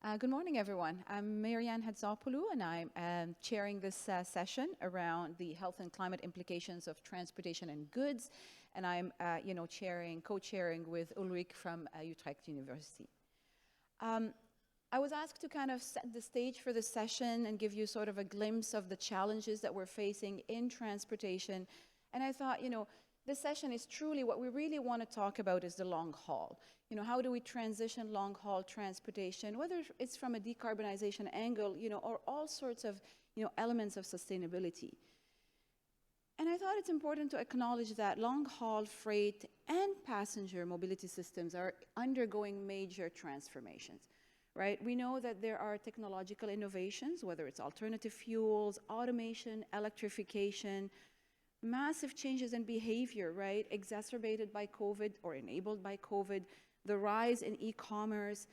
Good morning, everyone. I'm Marianne Hatzopoulou, and I'm chairing this session around the health and climate implications of transportation and goods. And I'm, co-chairing with Ulrich from Utrecht University. I was asked to kind of set the stage for this session and give you sort of a glimpse of the challenges that we're facing in transportation. And I thought, this session is truly what we really want to talk about is the long haul. How do we transition long haul transportation, whether it's from a decarbonization angle, or all sorts of, elements of sustainability. And I thought it's important to acknowledge that long haul freight and passenger mobility systems are undergoing major transformations, right? We know that there are technological innovations, whether it's alternative fuels, automation, electrification, massive changes in behavior, right? Exacerbated by COVID or enabled by COVID, the rise in e-commerce.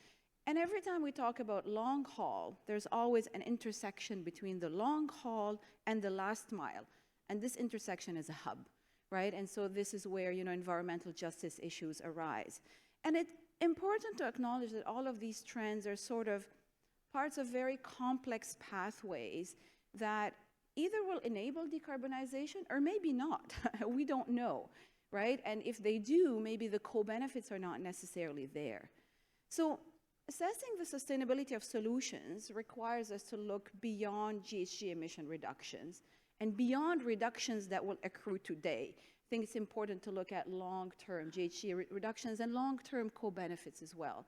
And every time we talk about long haul, there's always an intersection between the long haul and the last mile. And this intersection is a hub, right? And so this is where, environmental justice issues arise. And it's important to acknowledge that all of these trends are sort of parts of very complex pathways that either will enable decarbonization or maybe not. We don't know, right? And if they do, maybe the co-benefits are not necessarily there. So assessing the sustainability of solutions requires us to look beyond GHG emission reductions and beyond reductions that will accrue today. I think it's important to look at long-term GHG reductions and long-term co-benefits as well.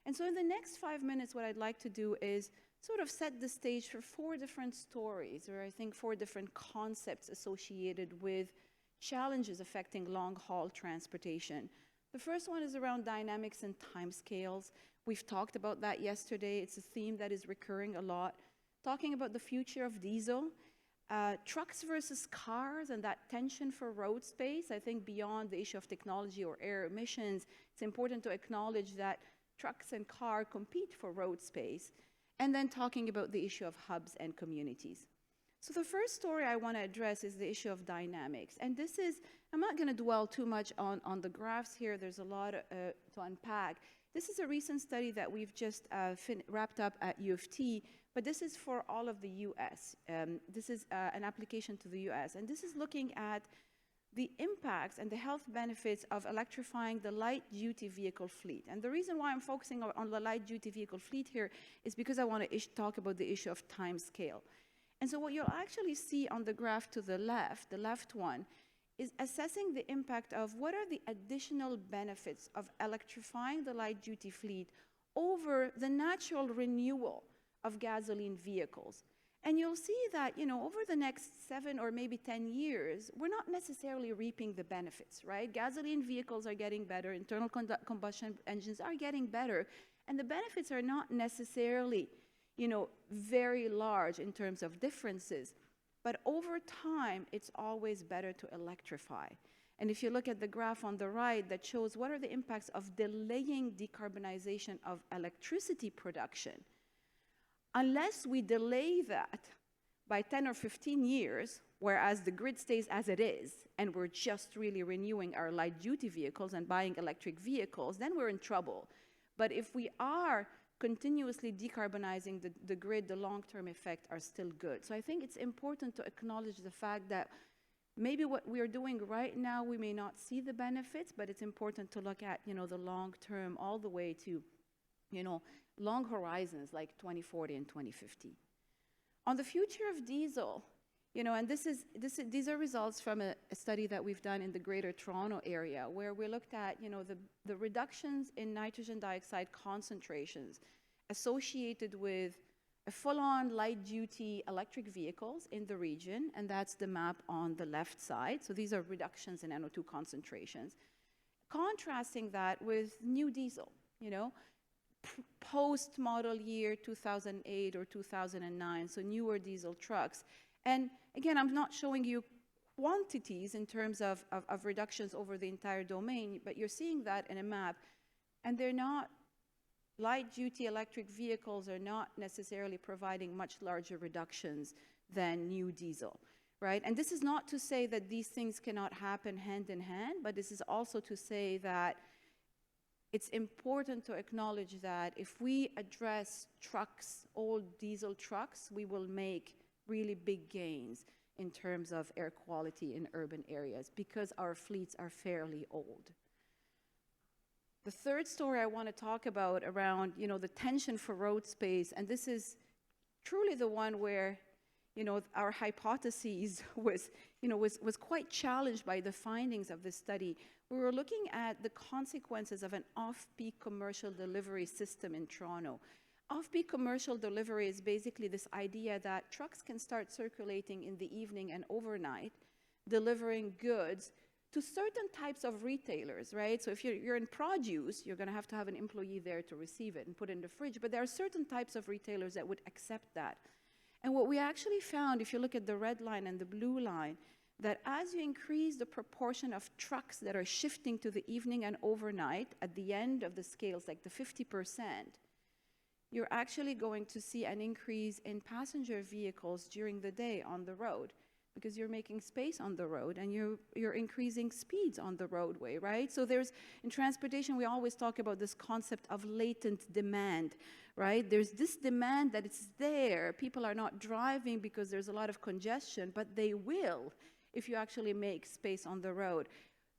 And so in the next 5 minutes, what I'd like to do is sort of set the stage for 4 different stories, or I think 4 different concepts associated with challenges affecting long-haul transportation. The first one is around dynamics and timescales. We've talked about that yesterday. It's a theme that is recurring a lot. Talking about the future of diesel, trucks versus cars and that tension for road space. I think beyond the issue of technology or air emissions, it's important to acknowledge that trucks and cars compete for road space. And then talking about the issue of hubs and communities. So the first story I want to address is the issue of dynamics. And this is, I'm not going to dwell too much on the graphs here. There's a lot to unpack. This is a recent study that we've just wrapped up at U of T, but this is for all of the US. This is an application to the US. And this is looking at the impacts and the health benefits of electrifying the light-duty vehicle fleet. And the reason why I'm focusing on the light-duty vehicle fleet here is because I want to talk about the issue of time scale. And so what you'll actually see on the graph to the left one, is assessing the impact of what are the additional benefits of electrifying the light-duty fleet over the natural renewal of gasoline vehicles. And you'll see that, over the next 7 or maybe 10 years, we're not necessarily reaping the benefits, right? Gasoline vehicles are getting better, internal combustion engines are getting better, and the benefits are not necessarily, very large in terms of differences. But over time, it's always better to electrify. And if you look at the graph on the right that shows what are the impacts of delaying decarbonization of electricity production, unless we delay that by 10 or 15 years, whereas the grid stays as it is, and we're just really renewing our light-duty vehicles and buying electric vehicles, then we're in trouble. But if we are continuously decarbonizing the grid, the long-term effects are still good. So I think it's important to acknowledge the fact that maybe what we are doing right now, we may not see the benefits, but it's important to look at, the long-term all the way to, long horizons like 2040 and 2050. On the future of diesel, and these are results from a study that we've done in the Greater Toronto area, where we looked at, the reductions in nitrogen dioxide concentrations associated with a full-on light-duty electric vehicles in the region, and that's the map on the left side. So these are reductions in NO2 concentrations. Contrasting that with new diesel, post-model year 2008 or 2009, so newer diesel trucks. And again, I'm not showing you quantities in terms of reductions over the entire domain, but you're seeing that in a map. And they're not, light-duty electric vehicles are not necessarily providing much larger reductions than new diesel, right? And this is not to say that these things cannot happen hand in hand, but this is also to say that it's important to acknowledge that if we address trucks, old diesel trucks, we will make really big gains in terms of air quality in urban areas because our fleets are fairly old. The third story I want to talk about around, the tension for road space, and this is truly the one where, our hypotheses was quite challenged by the findings of this study. We were looking at the consequences of an off-peak commercial delivery system in Toronto. Off-peak commercial delivery is basically this idea that trucks can start circulating in the evening and overnight, delivering goods to certain types of retailers, right? So if you're in produce, you're going to have an employee there to receive it and put it in the fridge, but there are certain types of retailers that would accept that. And what we actually found, if you look at the red line and the blue line, that as you increase the proportion of trucks that are shifting to the evening and overnight, at the end of the scales, like the 50%, you're actually going to see an increase in passenger vehicles during the day on the road, because you're making space on the road and you're increasing speeds on the roadway, right? So in transportation, we always talk about this concept of latent demand, right? There's this demand that it's there. People are not driving because there's a lot of congestion, but they will if you actually make space on the road.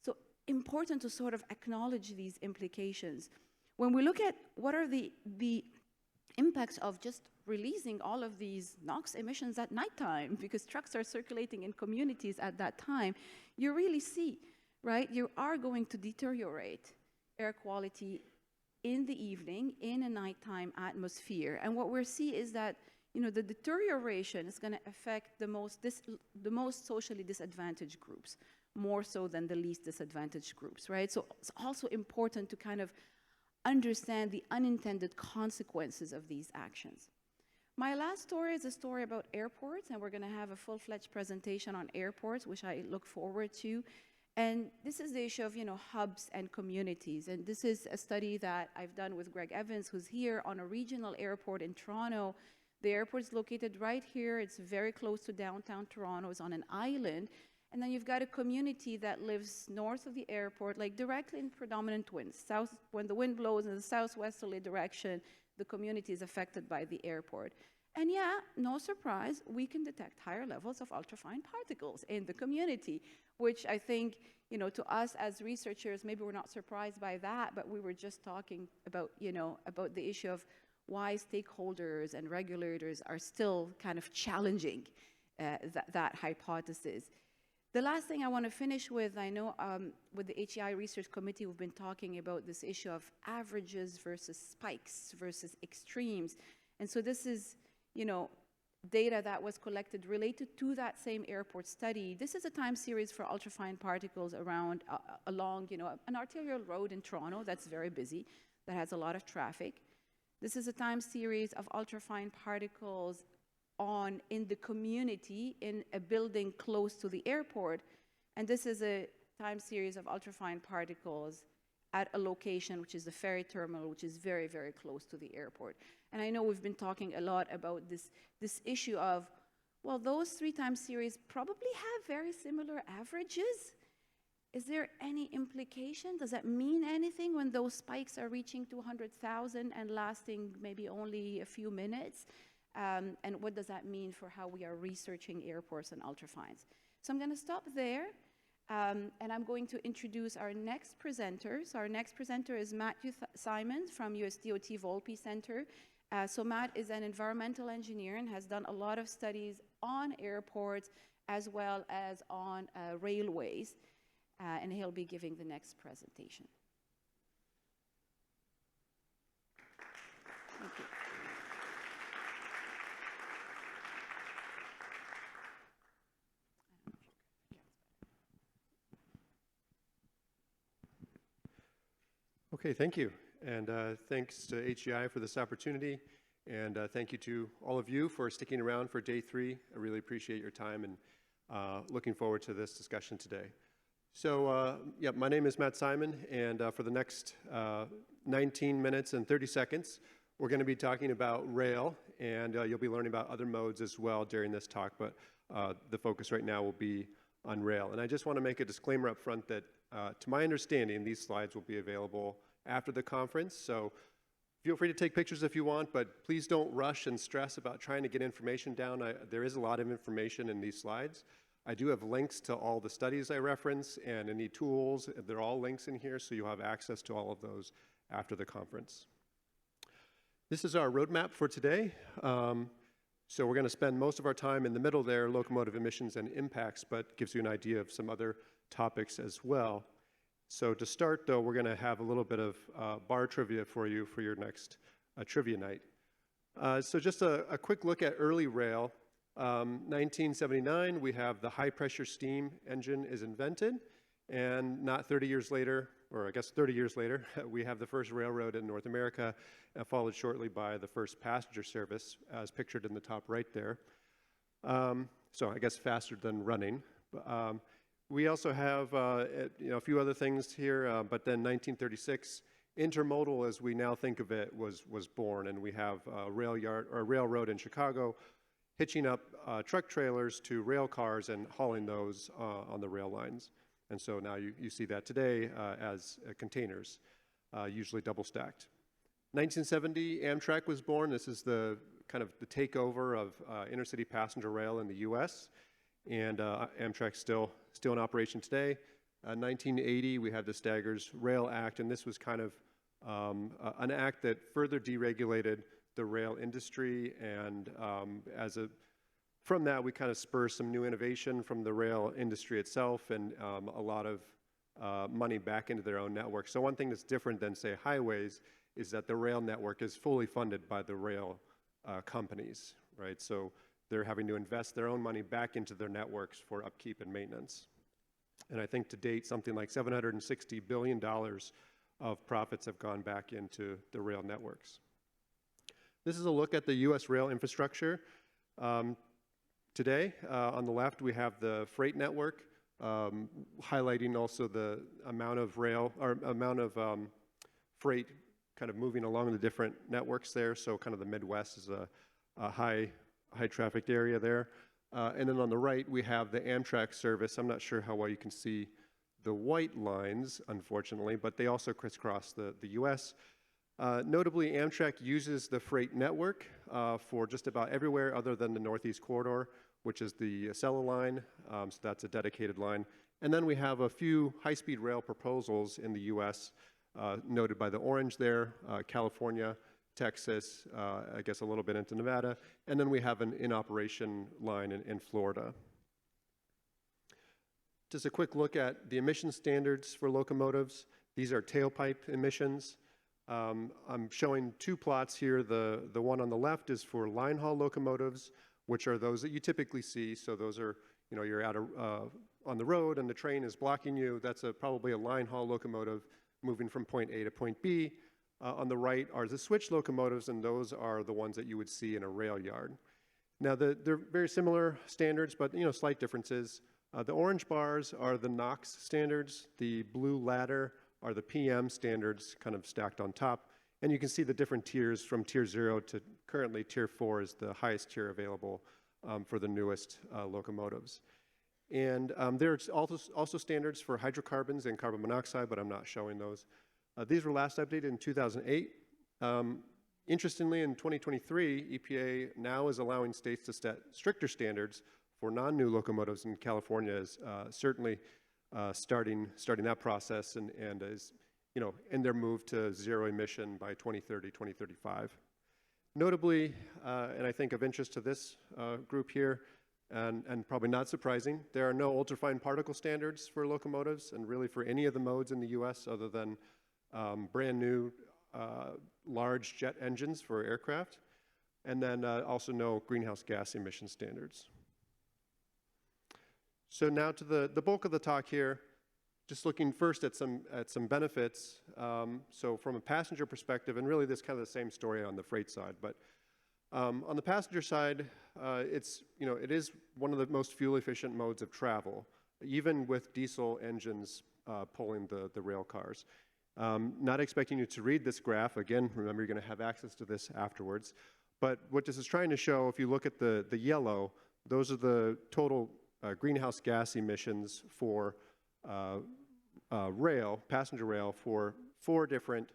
So important to sort of acknowledge these implications. When we look at what are the impacts of just releasing all of these NOx emissions at nighttime, because trucks are circulating in communities at that time, you really see, right? You are going to deteriorate air quality in the evening, in a nighttime atmosphere. And what we're seeing is that, the deterioration is going to affect the most socially disadvantaged groups, more so than the least disadvantaged groups, right? So it's also important to kind of understand the unintended consequences of these actions. My last story is a story about airports, and we're going to have a full-fledged presentation on airports, which I look forward to. And this is the issue of, hubs and communities. And this is a study that I've done with Greg Evans, who's here on a regional airport in Toronto. The airport is located right here. It's very close to downtown Toronto. It's on an island. And then you've got a community that lives north of the airport, like directly in predominant winds. When the wind blows in the southwesterly direction, the community is affected by the airport. And yeah, no surprise, we can detect higher levels of ultrafine particles in the community, which I think, to us as researchers, maybe we're not surprised by that, but we were just talking about, about the issue of why stakeholders and regulators are still kind of challenging that hypothesis. The last thing I want to finish with, I know with the HEI Research Committee, we've been talking about this issue of averages versus spikes versus extremes. And so this is, data that was collected related to that same airport study. This is a time series for ultrafine particles along, an arterial road in Toronto that's very busy, that has a lot of traffic. This is a time series of ultrafine particles in the community in a building close to the airport. And this is a time series of ultrafine particles at a location, which is the ferry terminal, which is very, very close to the airport. And I know we've been talking a lot about this issue of, well, those 3 time series probably have very similar averages. Is there any implication? Does that mean anything when those spikes are reaching 200,000 and lasting maybe only a few minutes? And what does that mean for how we are researching airports and ultrafines? So I'm going to stop there, and I'm going to introduce our next presenter. So our next presenter is Matthew Simons from USDOT Volpe Center. So Matt is an environmental engineer and has done a lot of studies on airports as well as on railways, and he'll be giving the next presentation. Thank you. Okay, thank you. And thanks to HEI for this opportunity. And thank you to all of you for sticking around for day 3. I really appreciate your time and looking forward to this discussion today. So, yeah, my name is Matt Simon, and for the next 19 minutes and 30 seconds, we're going to be talking about rail, and you'll be learning about other modes as well during this talk, but the focus right now will be on rail. And I just want to make a disclaimer up front that, to my understanding, these slides will be available after the conference. So feel free to take pictures if you want, but please don't rush and stress about trying to get information down. There is a lot of information in these slides. I do have links to all the studies I reference and any tools. They're all links in here, so you'll have access to all of those after the conference. This is our roadmap for today. So we're going to spend most of our time in the middle there, locomotive emissions and impacts, but gives you an idea of some other topics as well. So to start, though, we're going to have a little bit of bar trivia for you for your next trivia night. So just a quick look at early rail. 1979, we have the high-pressure steam engine is invented, and not 30 years later, or I guess 30 years later, we have the first railroad in North America, followed shortly by the first passenger service, as pictured in the top right there. So I guess faster than running. We also have a few other things here, but then 1936, intermodal, as we now think of it, was born, and we have a railroad in Chicago hitching up truck trailers to rail cars and hauling those on the rail lines. And so now you see that today as containers, usually double stacked. 1970, Amtrak was born. This is the kind of the takeover of intercity passenger rail in the U.S. And Amtrak's still in operation today. 1980, we had the Staggers Rail Act, and this was kind of an act that further deregulated the rail industry, and from that we kind of spur some new innovation from the rail industry itself, and a lot of money back into their own network. So one thing that's different than, say, highways is that the rail network is fully funded by the rail companies, right? So they're having to invest their own money back into their networks for upkeep and maintenance. And I think to date, something like $760 billion of profits have gone back into the rail networks. This is a look at the U.S. rail infrastructure. Today, on the left, we have the freight network, highlighting also the amount of freight kind of moving along the different networks there. So kind of the Midwest is a high trafficked area there. And then on the right, we have the Amtrak service. I'm not sure how well you can see the white lines, unfortunately, but they also crisscross the U.S. Notably, Amtrak uses the freight network for just about everywhere other than the Northeast Corridor, which is the Acela line, so that's a dedicated line. And then we have a few high-speed rail proposals in the U.S., noted by the orange there, California, Texas, I guess a little bit into Nevada, and then we have an in-operation line in Florida. Just a quick look at the emission standards for locomotives. These are tailpipe emissions. I'm showing two plots here. The one on the left is for line haul locomotives, which are those that you typically see. So those are, you're out on the road and the train is blocking you. That's probably a line haul locomotive moving from point A to point B. On the right are the switch locomotives, and those are the ones that you would see in a rail yard. Now, they're very similar standards, but slight differences. The orange bars are the NOx standards. The blue ladder are the PM standards, kind of stacked on top. And you can see the different tiers from tier 0 to currently tier 4 is the highest tier available for the newest locomotives. And there's also standards for hydrocarbons and carbon monoxide, but I'm not showing those. These were last updated in 2008. Interestingly, in 2023, EPA now is allowing states to set stricter standards for non-new locomotives, and California is certainly starting that process and is, in their move to zero emission by 2030, 2035. Notably, and I think of interest to this group here, and probably not surprising, there are no ultrafine particle standards for locomotives and really for any of the modes in the US other than brand new large jet engines for aircraft, and then also no greenhouse gas emission standards. So now to the bulk of the talk here, just looking first at some benefits. So from a passenger perspective, and really this kind of the same story on the freight side, but on the passenger side, it is one of the most fuel efficient modes of travel, even with diesel engines pulling the rail cars. Not expecting you to read this graph. Again, remember, you're going to have access to this afterwards. But what this is trying to show, if you look at the yellow, those are the total greenhouse gas emissions for passenger rail, for 4 different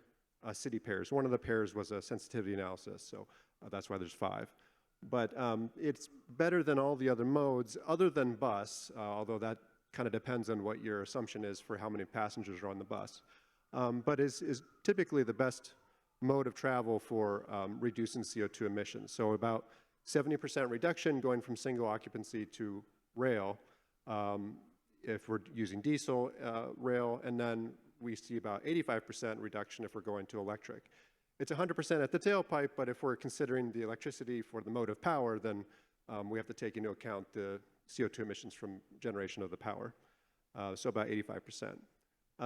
city pairs. One of the pairs was a sensitivity analysis, so that's why there's 5. But it's better than all the other modes other than bus, although that kind of depends on what your assumption is for how many passengers are on the bus. But is typically the best mode of travel for reducing CO2 emissions. So about 70% reduction going from single occupancy to rail if we're using diesel rail, and then we see about 85% reduction if we're going to electric. It's 100% at the tailpipe, but if we're considering the electricity for the mode of power, then we have to take into account the CO2 emissions from generation of the power, so about 85%.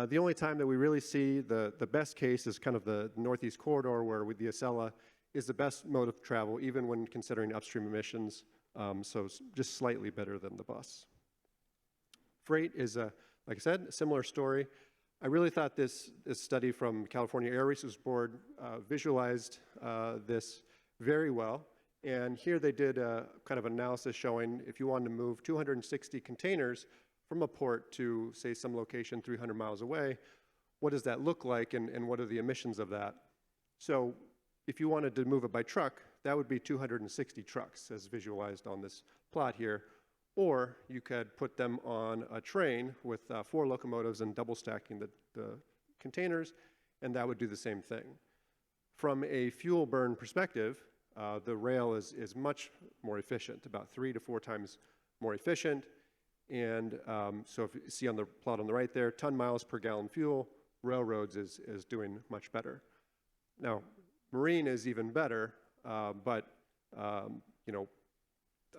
The only time that we really see the best case is kind of the Northeast corridor, where with the Acela is the best mode of travel, even when considering upstream emissions, so just slightly better than the bus. Freight is, like I said, a similar story. I really thought this study from California Air Research Board visualized this very well. And here they did a kind of analysis showing if you wanted to move 260 containers from a port to, say, some location 300 miles away, what does that look like, and what are the emissions of that? So if you wanted to move it by truck, that would be 260 trucks, as visualized on this plot here. Or you could put them on a train with 4 locomotives and double stacking the containers, and that would do the same thing. From a fuel burn perspective, the rail is much more efficient, about 3 to 4 times more efficient. And so if you see on the plot on the right there, ton miles per gallon fuel, railroads is doing much better. Now, marine is even better, but you know,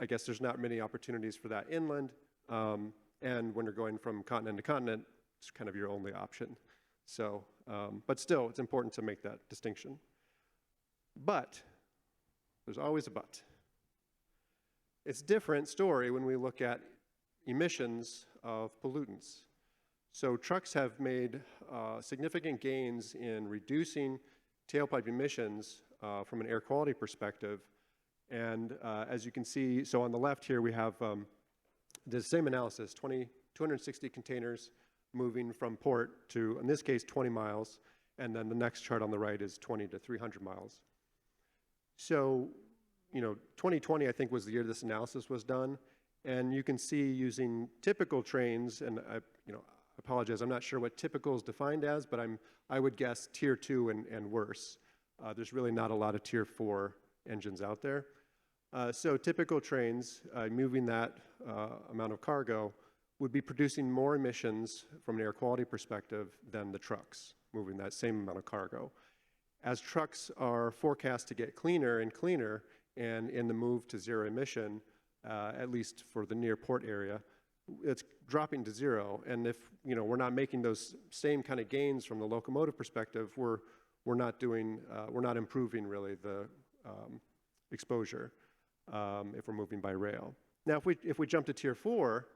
I guess there's not many opportunities for that inland, and when you're going from continent to continent, it's kind of your only option. So, but still, it's important to make that distinction. But, there's always a but. It's a different story when we look at emissions of pollutants. So trucks have made significant gains in reducing tailpipe emissions from an air quality perspective. And as you can see, so on the left here we have the same analysis, 260 containers moving from port to, in this case, 20 miles. And then the next chart on the right is 20 to 300 miles. So, you know, 2020, I think, was the year this analysis was done. And you can see using typical trains, and I apologize, I'm not sure what typical is defined as, but I would guess tier 2 and worse. There's really not a lot of tier 4 engines out there. So typical trains moving that amount of cargo would be producing more emissions from an air quality perspective than the trucks moving that same amount of cargo. As trucks are forecast to get cleaner and cleaner, and in the move to zero emission, at least for the near port area, it's dropping to zero. And if we're not making those same kind of gains from the locomotive perspective, we're not improving really the exposure if we're moving by rail. Now, if we jump to tier 4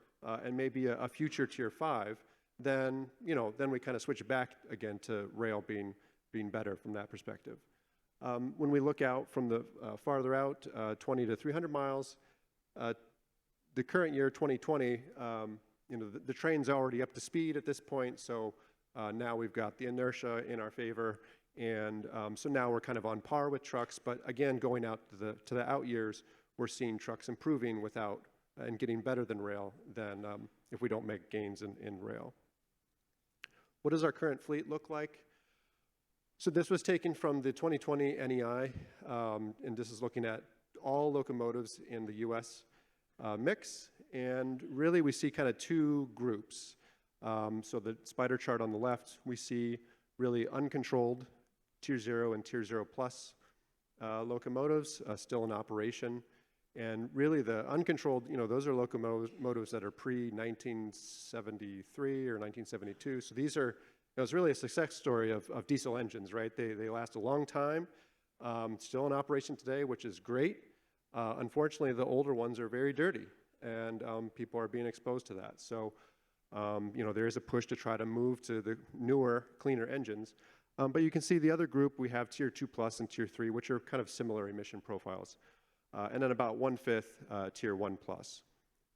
and maybe a future tier 5, then we kind of switch back again to rail being better from that perspective. When we look out from the farther out, 20 to 300 miles, the current year, 2020, the train's already up to speed at this point, so now we've got the inertia in our favor, and so now we're kind of on par with trucks, but again, going out to the out years, we're seeing trucks improving without and getting better than rail than if we don't make gains in rail. What does our current fleet look like? So this was taken from the 2020 NEI, and this is looking at all locomotives in the US mix, and really we see kind of 2 groups. So the spider chart on the left, we see really uncontrolled tier 0 and tier 0 plus locomotives still in operation. And really the uncontrolled, those are locomotives that are pre-1973 or 1972. So these are, it's really a success story of diesel engines, right? They last a long time, still in operation today, which is great. Unfortunately, the older ones are very dirty, and people are being exposed to that. So, there is a push to try to move to the newer, cleaner engines. But you can see the other group, we have tier 2 plus and tier 3, which are kind of similar emission profiles. And then about 1/5 tier 1 plus.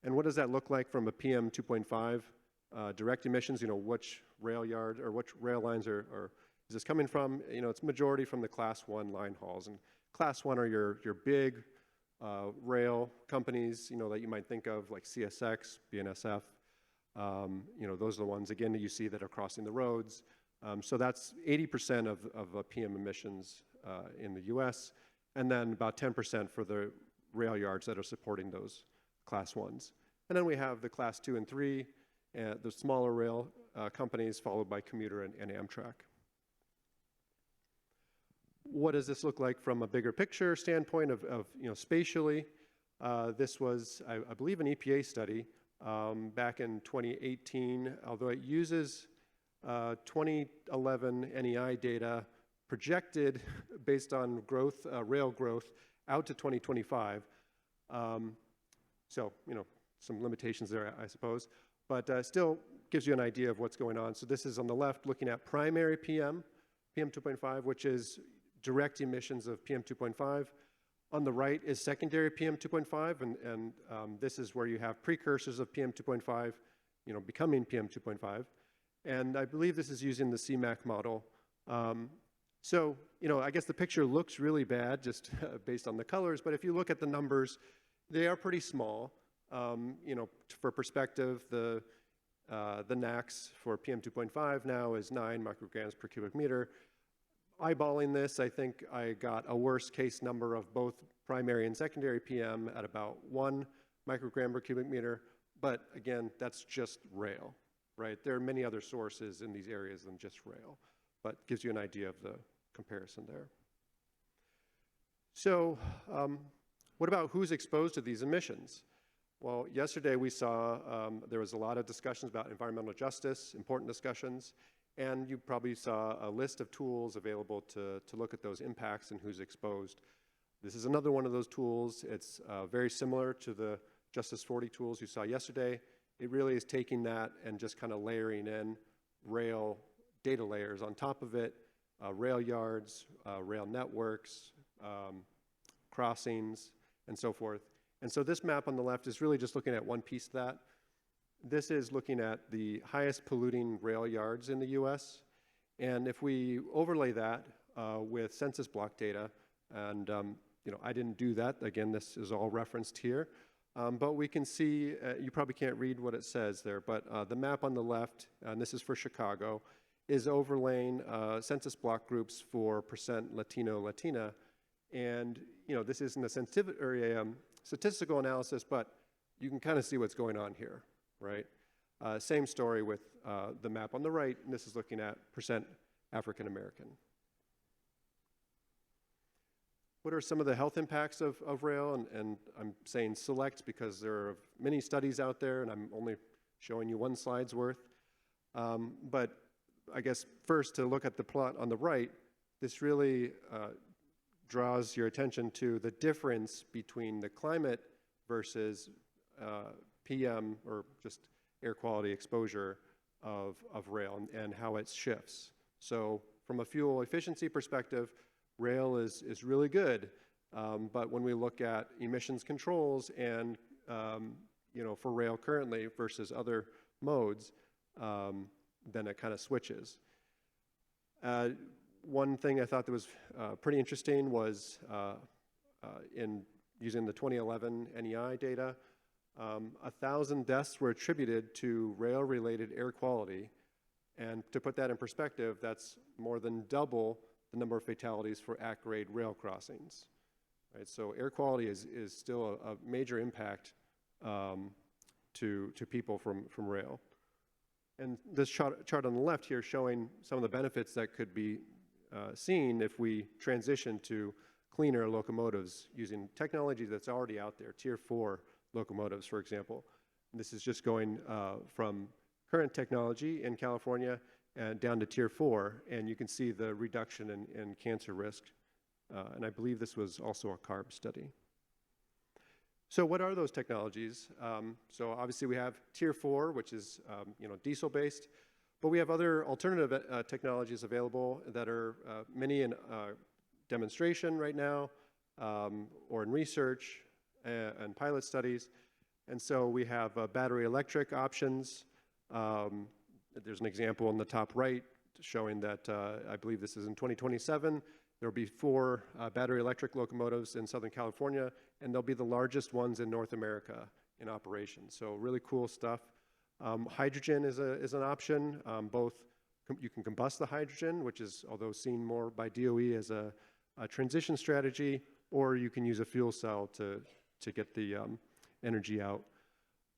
And what does that look like from a PM 2.5 direct emissions? Which rail yard or which rail lines are is this coming from? You know, it's majority from the Class 1 line hauls. And Class 1 are your big rail companies, you know, that you might think of, like CSX, BNSF. You know, those are the ones, again, that you see that are crossing the roads. So that's 80% of PM emissions in the US, and then about 10% for the rail yards that are supporting those Class 1s. And then we have the Class 2 and 3, the smaller rail companies, followed by commuter and Amtrak. What does this look like from a bigger picture standpoint of you know, spatially? This was, I believe, an EPA study back in 2018, although it uses 2011 NEI data projected based on growth, rail growth, out to 2025. So, you know, some limitations there, I suppose, but still gives you an idea of what's going on. So this is on the left looking at primary PM 2.5, which is direct emissions of PM 2.5. On the right is secondary PM 2.5, and this is where you have precursors of PM 2.5, you know, becoming PM 2.5. And I believe this is using the CMAQ model. So, you know, I guess the picture looks really bad just based on the colors, but if you look at the numbers, they are pretty small. You know, for perspective, the NACs for PM 2.5 now is 9 micrograms per cubic meter. Eyeballing this, I think I got a worst case number of both primary and secondary PM at about 1 microgram per cubic meter. But again, that's just rail, right? There are many other sources in these areas than just rail, but gives you an idea of the comparison there. So what about who's exposed to these emissions? Well, yesterday we saw there was a lot of discussions about environmental justice, important discussions, and you probably saw a list of tools available to look at those impacts and who's exposed. This is another one of those tools. It's very similar to the Justice 40 tools you saw yesterday. It really is taking that and just kind of layering in rail data layers on top of it, rail yards, rail networks, crossings, and so forth. And so this map on the left is really just looking at one piece of that. This is looking at the highest polluting rail yards in the US. And if we overlay that with census block data, and you know, I didn't do that. Again, this is all referenced here. But we can see, you probably can't read what it says there, but the map on the left, and this is for Chicago, is overlaying census block groups for percent Latino, Latina. And you know, this isn't a statistical analysis, but you can kind of see what's going on here, right? Same story with the map on the right, and this is looking at percent African American. What are some of the health impacts of rail? And I'm saying select because there are many studies out there, and I'm only showing you one slide's worth. But I guess first, to look at the plot on the right, this really draws your attention to the difference between the climate versus PM, or just air quality exposure of rail, and how it shifts. So from a fuel efficiency perspective, rail is really good, but when we look at emissions controls and you know, for rail currently versus other modes, then it kind of switches. One thing I thought that was pretty interesting was in using the 2011 NEI data, 1,000 deaths were attributed to rail-related air quality. And to put that in perspective, that's more than double the number of fatalities for at-grade rail crossings. Right? So air quality is still a major impact to people from rail. And this chart on the left here showing some of the benefits that could be seen if we transition to cleaner locomotives using technology that's already out there, Tier 4 locomotives, for example. And this is just going from current technology in California and down to Tier 4, and you can see the reduction in cancer risk. And I believe this was also a Carr study. So what are those technologies? So obviously we have Tier 4, which is you know, diesel-based, but we have other alternative technologies available that are many in demonstration right now, or in research and pilot studies. And so we have battery electric options. There's an example on the top right showing that I believe this is in 2027. There will be 4 battery electric locomotives in Southern California, and they'll be the largest ones in North America in operation. So really cool stuff. Hydrogen is an option. You can combust the hydrogen, which is, although seen more by DOE as a transition strategy, or you can use a fuel cell to get the energy out.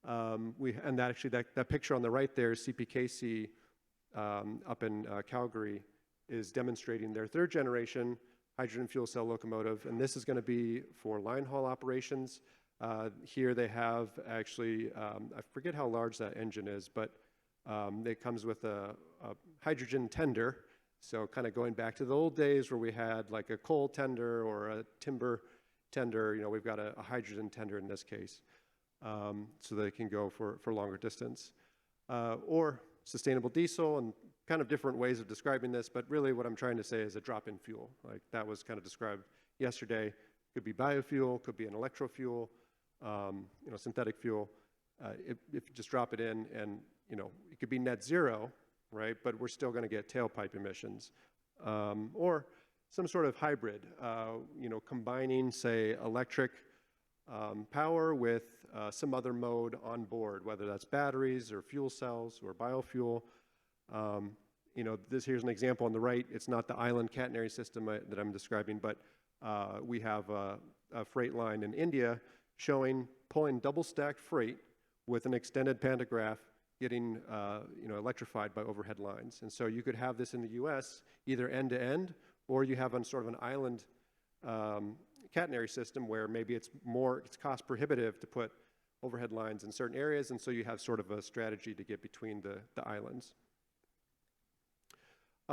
And that picture on the right there, CPKC up in Calgary, is demonstrating their 3rd generation hydrogen fuel cell locomotive, and this is going to be for line haul operations. Here they have actually, I forget how large that engine is, but it comes with a hydrogen tender. So kind of going back to the old days where we had like a coal tender or a timber tender, we've got a hydrogen tender in this case, so they can go for longer distance. Or sustainable diesel, and kind of different ways of describing this, but really what I'm trying to say is a drop-in fuel. Like that was kind of described yesterday. Could be biofuel, could be an electrofuel, synthetic fuel. If you just drop it in, and it could be net zero, right? But we're still going to get tailpipe emissions, or some sort of hybrid. Combining, say, electric power with some other mode on board, whether that's batteries or fuel cells or biofuel. Here's an example on the right. It's not the island catenary system that I'm describing, but we have a freight line in India showing pulling double-stacked freight with an extended pantograph getting electrified by overhead lines. And so you could have this in the U.S. either end-to-end, or you have on sort of an island catenary system where maybe it's cost prohibitive to put overhead lines in certain areas, and so you have sort of a strategy to get between the islands.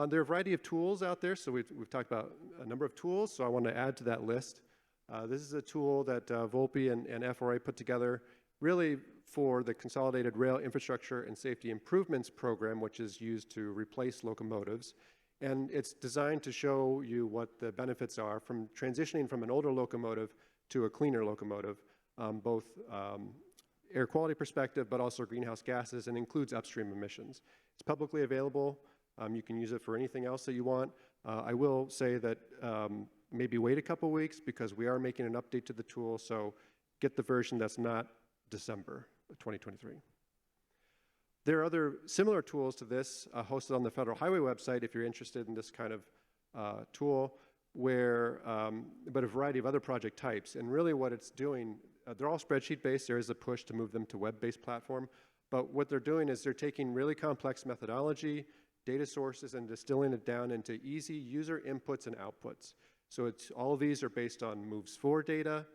There are a variety of tools out there, so we've talked about a number of tools, so I want to add to that list. This is a tool that Volpe and FRA put together really for the Consolidated Rail Infrastructure and Safety Improvements Program, which is used to replace locomotives. And it's designed to show you what the benefits are from transitioning from an older locomotive to a cleaner locomotive, both air quality perspective, but also greenhouse gases, and includes upstream emissions. It's publicly available. You can use it for anything else that you want. I will say that maybe wait a couple weeks because we are making an update to the tool, so get the version that's not December 2023. There are other similar tools to this hosted on the Federal Highway website if you're interested in this kind of tool, but a variety of other project types. And really what it's doing, they're all spreadsheet-based. There is a push to move them to web-based platform. But what they're doing is they're taking really complex methodology, data sources, and distilling it down into easy user inputs and outputs. So all of these are based on moves-for data.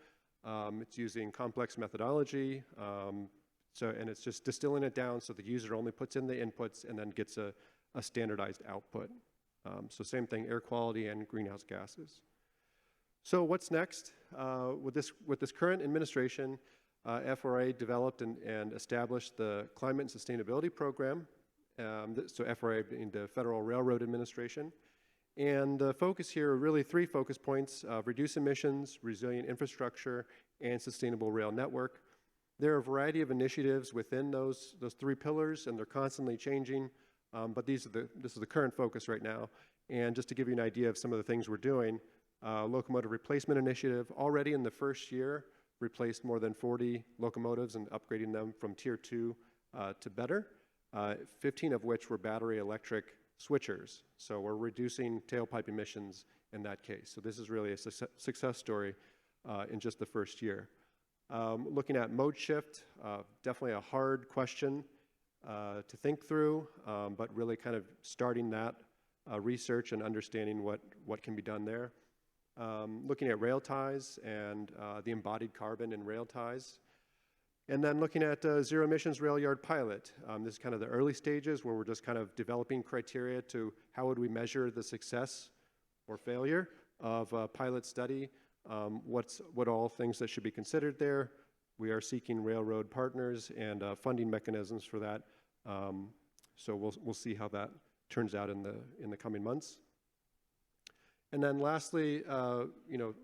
It's using complex methodology. And it's just distilling it down so the user only puts in the inputs and then gets a standardized output. So same thing, air quality and greenhouse gases. So what's next? With this current administration, FRA developed and established the Climate and Sustainability Program. So FRA being the Federal Railroad Administration. And the focus here are really 3 focus points: reduce emissions, resilient infrastructure, and sustainable rail network. There are a variety of initiatives within those 3 pillars, and they're constantly changing, but this is the current focus right now. And just to give you an idea of some of the things we're doing, locomotive replacement initiative, already in the first year, replaced more than 40 locomotives and upgrading them from Tier 2 to better, 15 of which were battery electric switchers. So we're reducing tailpipe emissions in that case. So this is really a success story in just the first year. Looking at mode shift, definitely a hard question to think through, but really kind of starting that research and understanding what can be done there. Looking at rail ties and the embodied carbon in rail ties. And then looking at zero emissions rail yard pilot. This is kind of the early stages where we're just kind of developing criteria to how would we measure the success or failure of a pilot study. What all things that should be considered there. We are seeking railroad partners and funding mechanisms for that. So we'll see how that turns out in the coming months. And then lastly,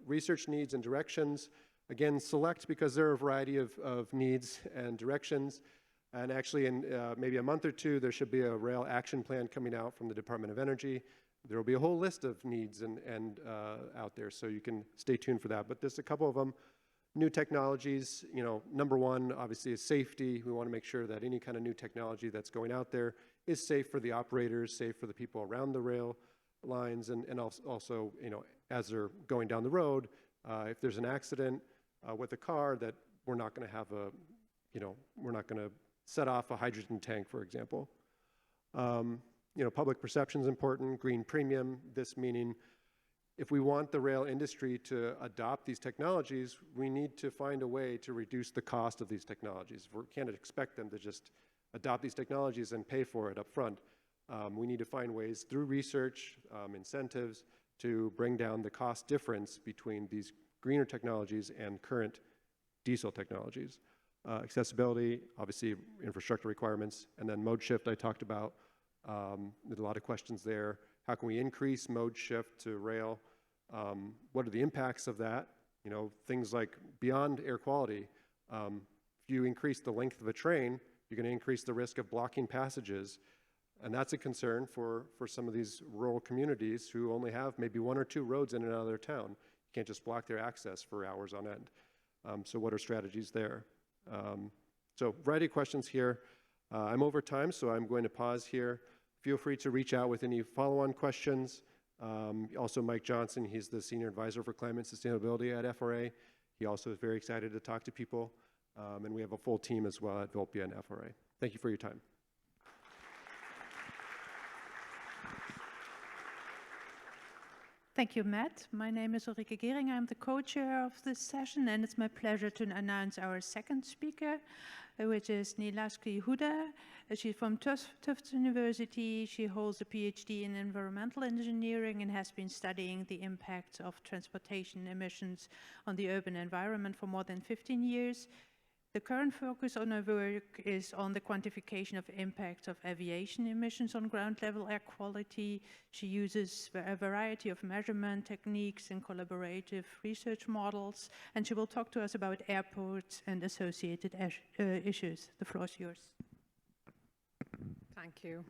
research needs and directions. Again, select because there are a variety of needs and directions. And actually, in maybe a month or two, there should be a rail action plan coming out from the Department of Energy. There will be a whole list of needs and out there, so you can stay tuned for that. But there's a couple of them. New technologies, you know, number one, obviously, is safety. We want to make sure that any kind of new technology that's going out there is safe for the operators, safe for the people around the rail lines, and also, you know, as they're going down the road, if there's an accident with a car, that we're not going to have a, you know, we're not going to set off a hydrogen tank, for example. You know, public perception is important, green premium, this meaning if we want the rail industry to adopt these technologies, we need to find a way to reduce the cost of these technologies. We can't expect them to just adopt these technologies and pay for it up front. We need to find ways through research, incentives, to bring down the cost difference between these greener technologies and current diesel technologies. Accessibility, obviously infrastructure requirements, and then mode shift I talked about. There's a lot of questions there. How can we increase mode shift to rail? What are the impacts of that? You know, things like beyond air quality. If you increase the length of a train, you're going to increase the risk of blocking passages. And that's a concern for some of these rural communities who only have maybe one or two roads in and out of their town. You can't just block their access for hours on end. So what are strategies there? So variety of questions here. I'm over time, so I'm going to pause here. Feel free to reach out with any follow-on questions. Also, Mike Johnson, he's the Senior Advisor for Climate Sustainability at FRA. He also is very excited to talk to people. And we have a full team as well at Volpe and FRA. Thank you for your time. Thank you, Matt. My name is Ulrike Gering. I'm the co-chair of this session, and it's my pleasure to announce our second speaker, which is Neelakshi Hudda. She's from Tufts University. She holds a PhD in environmental engineering and has been studying the impact of transportation emissions on the urban environment for more than 15 years. The current focus on her work is on the quantification of impact of aviation emissions on ground level air quality. She uses a variety of measurement techniques and collaborative research models, and she will talk to us about airports and associated issues. The floor is yours. Thank you.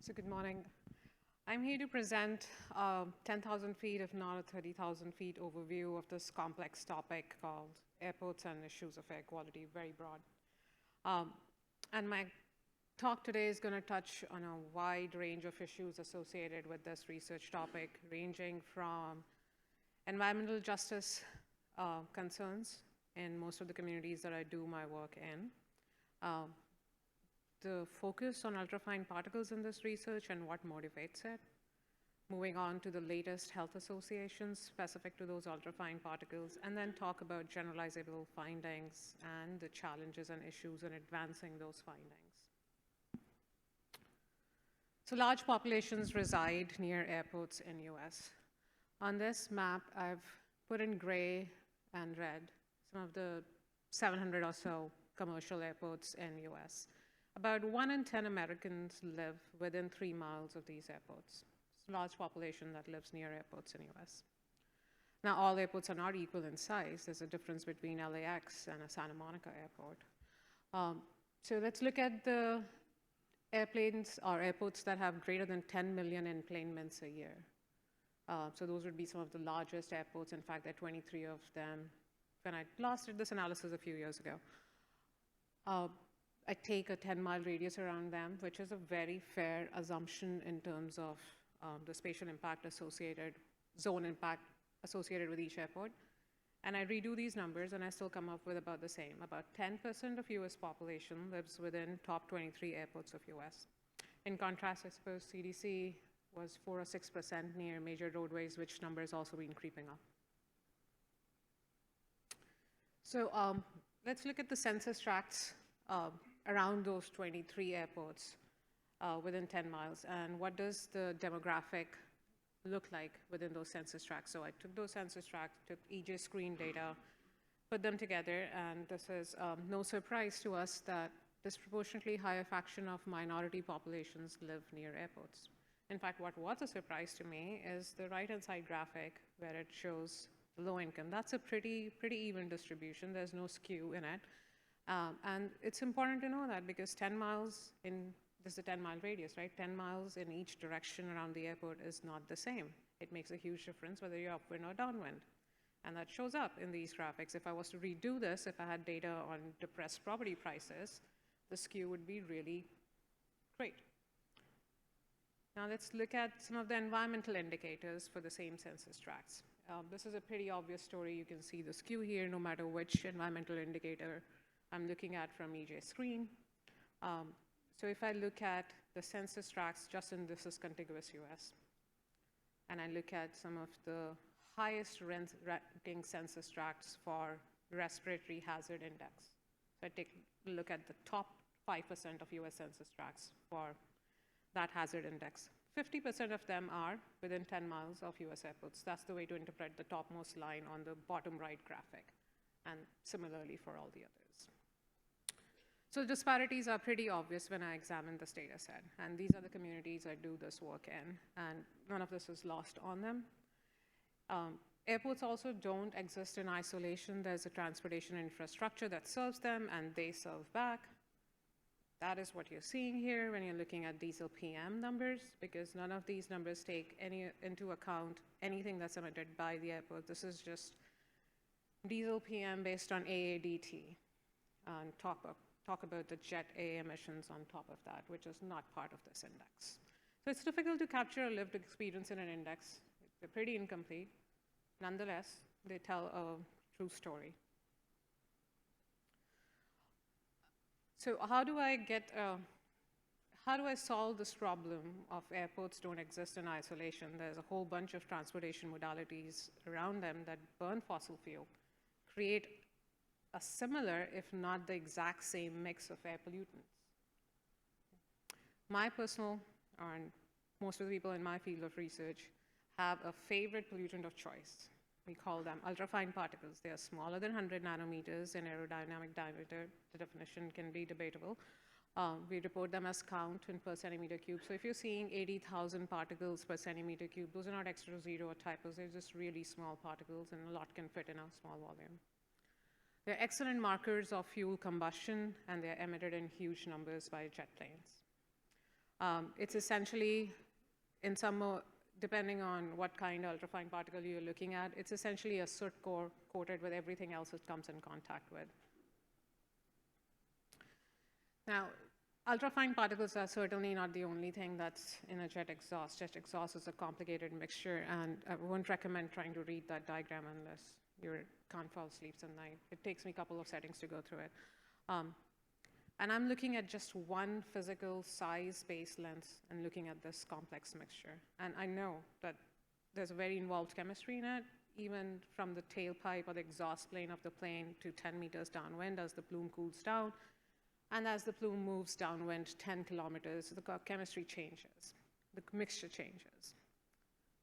So good morning. I'm here to present 10,000 feet, if not a 30,000 feet overview of this complex topic called airports and issues of air quality, very broad. And my talk today is going to touch on a wide range of issues associated with this research topic, ranging from environmental justice concerns in most of the communities that I do my work in, the focus on ultrafine particles in this research and what motivates it, moving on to the latest health associations specific to those ultrafine particles, and then talk about generalizable findings and the challenges and issues in advancing those findings. So large populations reside near airports in US. On this map, I've put in gray and red some of the 700 or so commercial airports in US. About 1 in 10 Americans live within 3 miles of these airports. It's a large population that lives near airports in US. Now, all airports are not equal in size. There's a difference between LAX and a Santa Monica airport. So let's look at the airplanes or airports that have greater than 10 million enplanements a year. So those would be some of the largest airports. In fact, there are 23 of them. When I last did this analysis a few years ago, I take a 10-mile radius around them, which is a very fair assumption in terms of the spatial impact associated, zone impact associated with each airport. And I redo these numbers, and I still come up with about the same. About 10% of US population lives within top 23 airports of US. In contrast, I suppose CDC was 4 or 6% near major roadways, which number has also been creeping up. So let's look at the census tracts around those 23 airports within 10 miles. And what does the demographic look like within those census tracts? So I took those census tracts, took EJ screen data, put them together, and this is no surprise to us that disproportionately higher fraction of minority populations live near airports. In fact, what was a surprise to me is the right-hand side graphic where it shows low income. That's a pretty even distribution. There's no skew in it. And it's important to know that because 10 miles in, this is a 10-mile radius, right? 10 miles in each direction around the airport is not the same. It makes a huge difference whether you're upwind or downwind. And that shows up in these graphics. If I was to redo this, if I had data on depressed property prices, the skew would be really great. Now let's look at some of the environmental indicators for the same census tracts. This is a pretty obvious story. You can see the skew here, no matter which environmental indicator I'm looking at from EJ screen. So if I look at the census tracts just in this is contiguous US, and I look at some of the highest ranking census tracts for respiratory hazard index. So I take a look at the top 5% of US census tracts for that hazard index. 50% of them are within 10 miles of US airports. That's the way to interpret the topmost line on the bottom right graphic, and similarly for all the others. So disparities are pretty obvious when I examine this data set, and these are the communities I do this work in, and none of this is lost on them. Airports also don't exist in isolation. There's a transportation infrastructure that serves them, and they serve back. That is what you're seeing here when you're looking at diesel PM numbers, because none of these numbers take into account anything that's emitted by the airport. This is just diesel PM based on AADT, and talk about the jet A emissions on top of that, which is not part of this index. So it's difficult to capture a lived experience in an index. They're pretty incomplete. Nonetheless, they tell a true story. So how do I solve this problem of airports don't exist in isolation? There's a whole bunch of transportation modalities around them that burn fossil fuel, create a similar, if not the exact same mix of air pollutants. My personal, and most of the people in my field of research, have a favorite pollutant of choice. We call them ultrafine particles. They are smaller than 100 nanometers in aerodynamic diameter. The definition can be debatable. We report them as count in per centimeter cube. So if you're seeing 80,000 particles per centimeter cube, those are not extra zero or typos. They're just really small particles, and a lot can fit in a small volume. They're excellent markers of fuel combustion, and they're emitted in huge numbers by jet planes. It's essentially, in some, depending on what kind of ultrafine particle you're looking at, it's essentially a soot core coated with everything else it comes in contact with. Now, ultrafine particles are certainly not the only thing that's in a jet exhaust. Jet exhaust is a complicated mixture, and I wouldn't recommend trying to read that diagram unless you can't fall asleep at night. It takes me a couple of settings to go through it. And I'm looking at just one physical size-based lens and looking at this complex mixture. And I know that there's a very involved chemistry in it, even from the tailpipe or the exhaust plane of the plane to 10 meters downwind as the plume cools down. And as the plume moves downwind 10 kilometers, the chemistry changes, the mixture changes.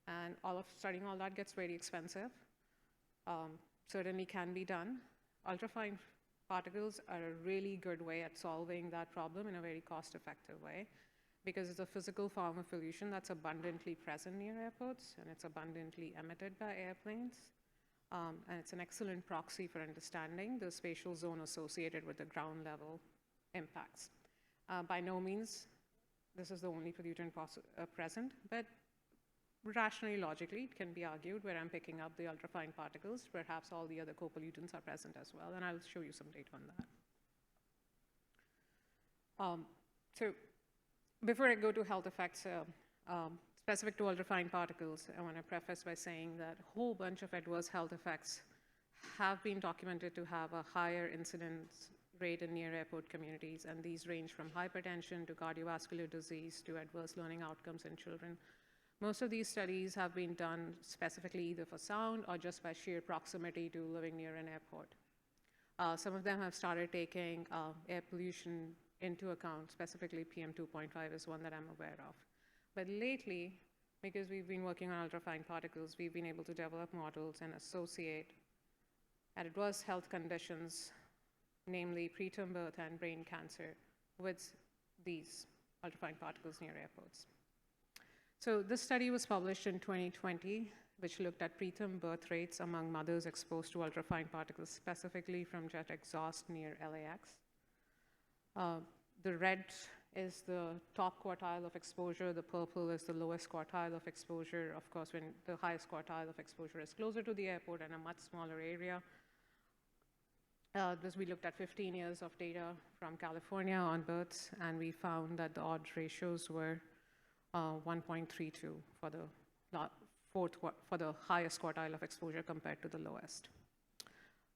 And studying all that gets very expensive. Certainly can be done. Ultrafine particles are a really good way at solving that problem in a very cost-effective way, because it's a physical form of pollution that's abundantly present near airports, and it's abundantly emitted by airplanes. And it's an excellent proxy for understanding the spatial zone associated with the ground level impacts. By no means, this is the only pollutant present, but rationally, logically, it can be argued where I'm picking up the ultrafine particles, perhaps all the other co-pollutants are present as well, and I'll show you some data on that. So before I go to health effects specific to ultrafine particles, I want to preface by saying that a whole bunch of adverse health effects have been documented to have a higher incidence rate in near airport communities, and these range from hypertension to cardiovascular disease to adverse learning outcomes in children. Most of these studies have been done specifically either for sound or just by sheer proximity to living near an airport. Some of them have started taking air pollution into account, specifically PM 2.5 is one that I'm aware of. But lately, because we've been working on ultrafine particles, we've been able to develop models and associate and it was health conditions, namely preterm birth and brain cancer, with these ultrafine particles near airports. So this study was published in 2020, which looked at preterm birth rates among mothers exposed to ultrafine particles, specifically from jet exhaust near LAX. The red is the top quartile of exposure, the purple is the lowest quartile of exposure. Of course, when the highest quartile of exposure is closer to the airport and a much smaller area. We looked at 15 years of data from California on births, and we found that the odds ratios were 1.32 for the highest quartile of exposure compared to the lowest.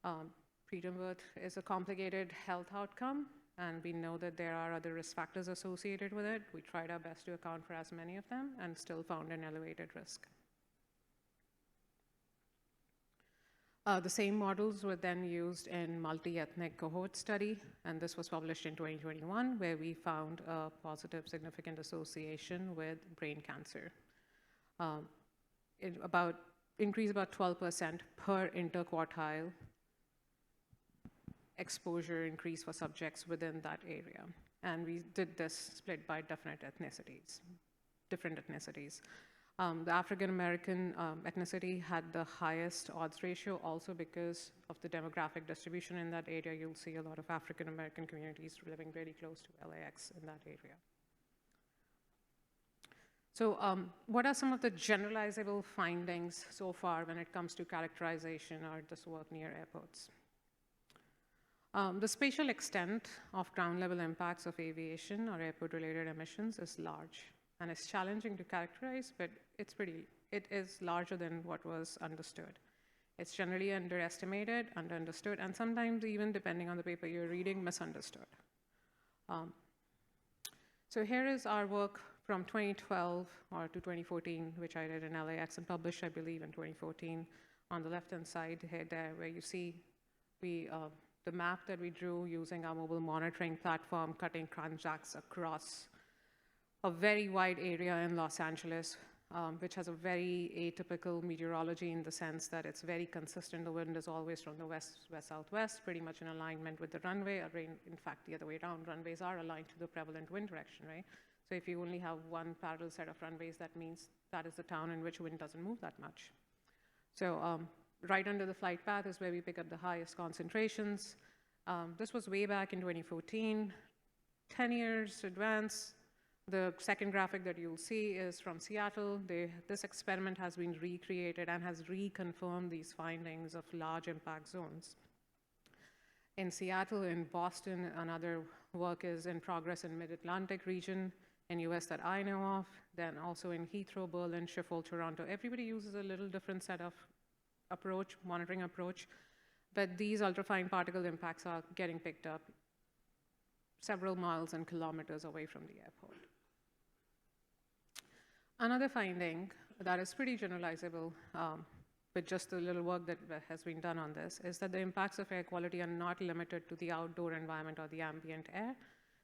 Preterm birth is a complicated health outcome, and we know that there are other risk factors associated with it. We tried our best to account for as many of them and still found an elevated risk. The same models were then used in multi-ethnic cohort study, and this was published in 2021, where we found a positive significant association with brain cancer. Increased about 12% per interquartile exposure increase for subjects within that area. And we did this split by different ethnicities. The African-American ethnicity had the highest odds ratio, also because of the demographic distribution in that area. You'll see a lot of African-American communities living very close to LAX in that area. So what are some of the generalizable findings so far when it comes to characterization or this work near airports? The spatial extent of ground-level impacts of aviation or airport-related emissions is large. And it's challenging to characterize, but it is larger than what was understood. It's generally underestimated, understood, and sometimes even, depending on the paper you're reading, misunderstood. So here is our work from 2012 or to 2014, which I did in LAX and published, I believe, in 2014. On the left-hand side here, there, where you see the map that we drew using our mobile monitoring platform, cutting transacts across a very wide area in Los Angeles, which has a very atypical meteorology in the sense that it's very consistent. The wind is always from the west-southwest, pretty much in alignment with the runway. In fact, the other way around, runways are aligned to the prevalent wind direction, right? So if you only have one parallel set of runways, that means that is the town in which wind doesn't move that much. So right under the flight path is where we pick up the highest concentrations. This was way back in 2014, 10 years advance. The second graphic that you'll see is from Seattle. This experiment has been recreated and has reconfirmed these findings of large impact zones. In Seattle, in Boston, another work is in progress in Mid-Atlantic region in US that I know of, then also in Heathrow, Berlin, Schiphol, Toronto. Everybody uses a little different set of monitoring approach, but these ultrafine particle impacts are getting picked up several miles and kilometers away from the airport. Another finding that is pretty generalizable, but just the little work that has been done on this, is that the impacts of air quality are not limited to the outdoor environment or the ambient air.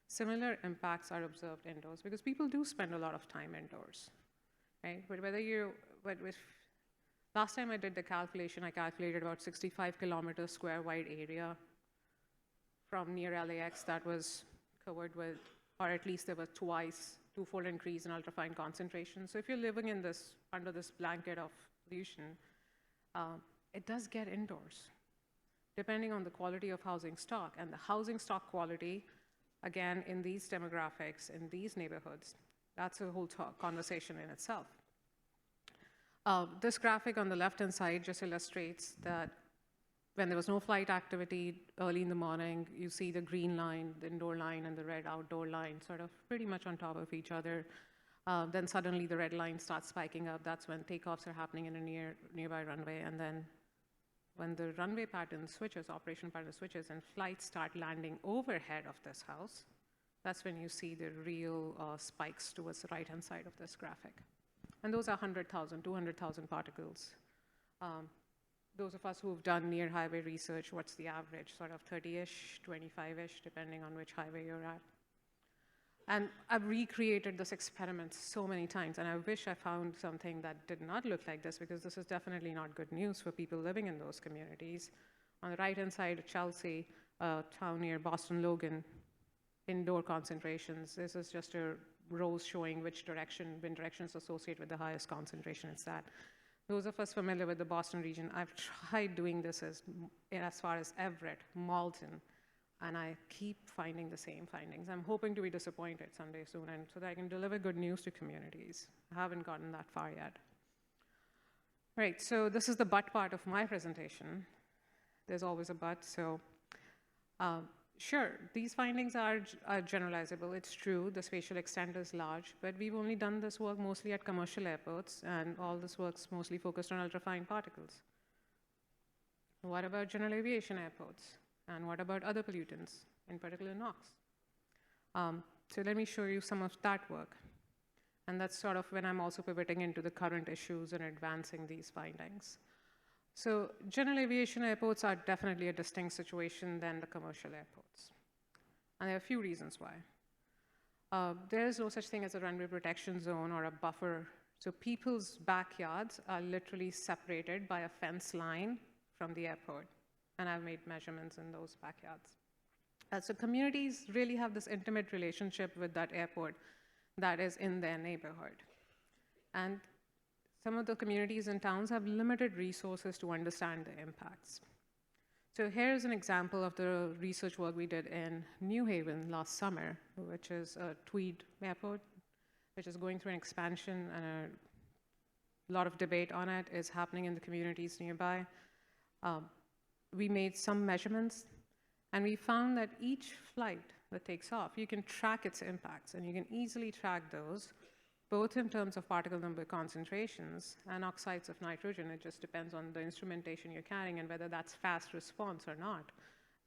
Similar impacts are observed indoors because people do spend a lot of time indoors, right? But last time I did the calculation, I calculated about 65 kilometers square wide area from near LAX that was covered with, or at least there was twofold increase in ultrafine concentration. So if you're living in under this blanket of pollution, it does get indoors, depending on the quality of housing stock. And the housing stock quality, again, in these demographics, in these neighborhoods, that's a whole conversation in itself. This graphic on the left-hand side just illustrates that when there was no flight activity early in the morning, you see the green line, the indoor line, and the red outdoor line sort of pretty much on top of each other. Then suddenly the red line starts spiking up. That's when takeoffs are happening in a nearby runway. And then when the runway pattern switches, operation pattern switches, and flights start landing overhead of this house, that's when you see the real spikes towards the right-hand side of this graphic. And those are 100,000, 200,000 particles. Those of us who've done near highway research, what's the average? Sort of 30-ish, 25-ish, depending on which highway you're at. And I've recreated this experiment so many times, and I wish I found something that did not look like this, because this is definitely not good news for people living in those communities. On the right-hand side, Chelsea, a town near Boston Logan, indoor concentrations. This is just a rows showing which direction, wind directions associated with the highest concentration. It's that. Those of us familiar with the Boston region, I've tried doing this as far as Everett, Malton, and I keep finding the same findings. I'm hoping to be disappointed someday soon, and so that I can deliver good news to communities. I haven't gotten that far yet. Right, so this is the but part of my presentation. There's always a but, so sure, these findings are generalizable. It's true, the spatial extent is large, but we've only done this work mostly at commercial airports, and all this work's mostly focused on ultrafine particles. What about general aviation airports? And what about other pollutants, in particular NOx? So let me show you some of that work. And that's sort of when I'm also pivoting into the current issues and advancing these findings. So general aviation airports are definitely a distinct situation than the commercial airports. And there are a few reasons why. There is no such thing as a runway protection zone or a buffer. So people's backyards are literally separated by a fence line from the airport. And I've made measurements in those backyards. So communities really have this intimate relationship with that airport that is in their neighborhood. And some of the communities and towns have limited resources to understand the impacts. So here's an example of the research work we did in New Haven last summer, which is a Tweed airport, which is going through an expansion, and a lot of debate on it is happening in the communities nearby. We made some measurements, and we found that each flight that takes off, you can track its impacts, and you can easily track those, both in terms of particle number concentrations and oxides of nitrogen. It just depends on the instrumentation you're carrying and whether that's fast response or not.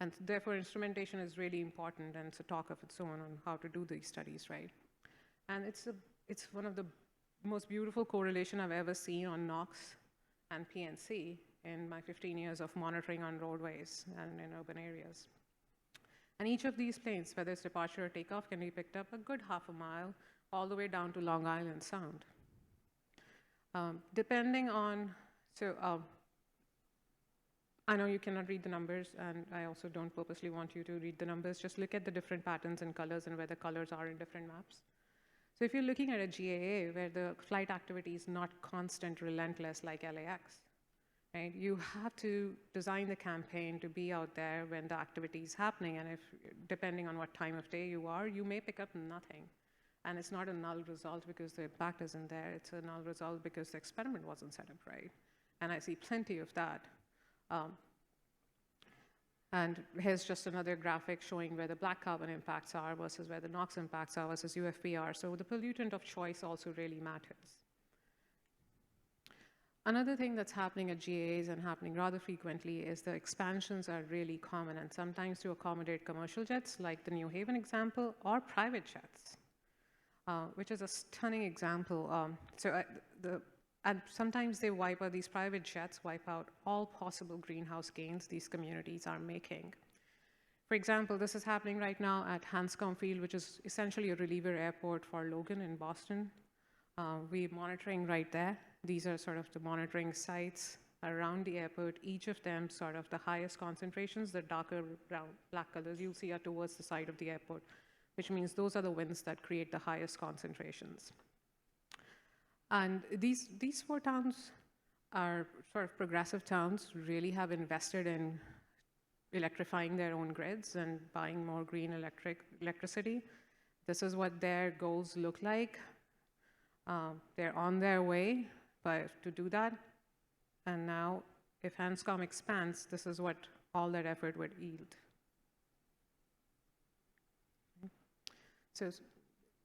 And therefore, instrumentation is really important, and it's a talk of its own on how to do these studies, right? And it's one of the most beautiful correlation I've ever seen on NOx and PNC in my 15 years of monitoring on roadways and in urban areas. And each of these planes, whether it's departure or takeoff, can be picked up a good half a mile all the way down to Long Island Sound. Depending on, I know you cannot read the numbers, and I also don't purposely want you to read the numbers. Just look at the different patterns and colors and where the colors are in different maps. So if you're looking at a GAA where the flight activity is not constant, relentless like LAX, right? You have to design the campaign to be out there when the activity is happening, and if, depending on what time of day you are, you may pick up nothing. And it's not a null result because the impact isn't there. It's a null result because the experiment wasn't set up right. And I see plenty of that. And here's just another graphic showing where the black carbon impacts are versus where the NOx impacts are versus UFP are. So the pollutant of choice also really matters. Another thing that's happening at GAAs and happening rather frequently is the expansions are really common, and sometimes to accommodate commercial jets, like the New Haven example, or private jets. Which is a stunning example. And sometimes they wipe out, these private jets wipe out all possible greenhouse gains these communities are making. For example, this is happening right now at Hanscom Field, which is essentially a reliever airport for Logan in Boston. We're monitoring right there. These are sort of the monitoring sites around the airport. Each of them sort of the highest concentrations, the darker brown, black colors you'll see are towards the side of the airport, which means those are the winds that create the highest concentrations. And these four towns are sort of progressive towns, really have invested in electrifying their own grids and buying more green electricity. This is what their goals look like. They're on their way to do that. And now, if Hanscom expands, this is what all that effort would yield. So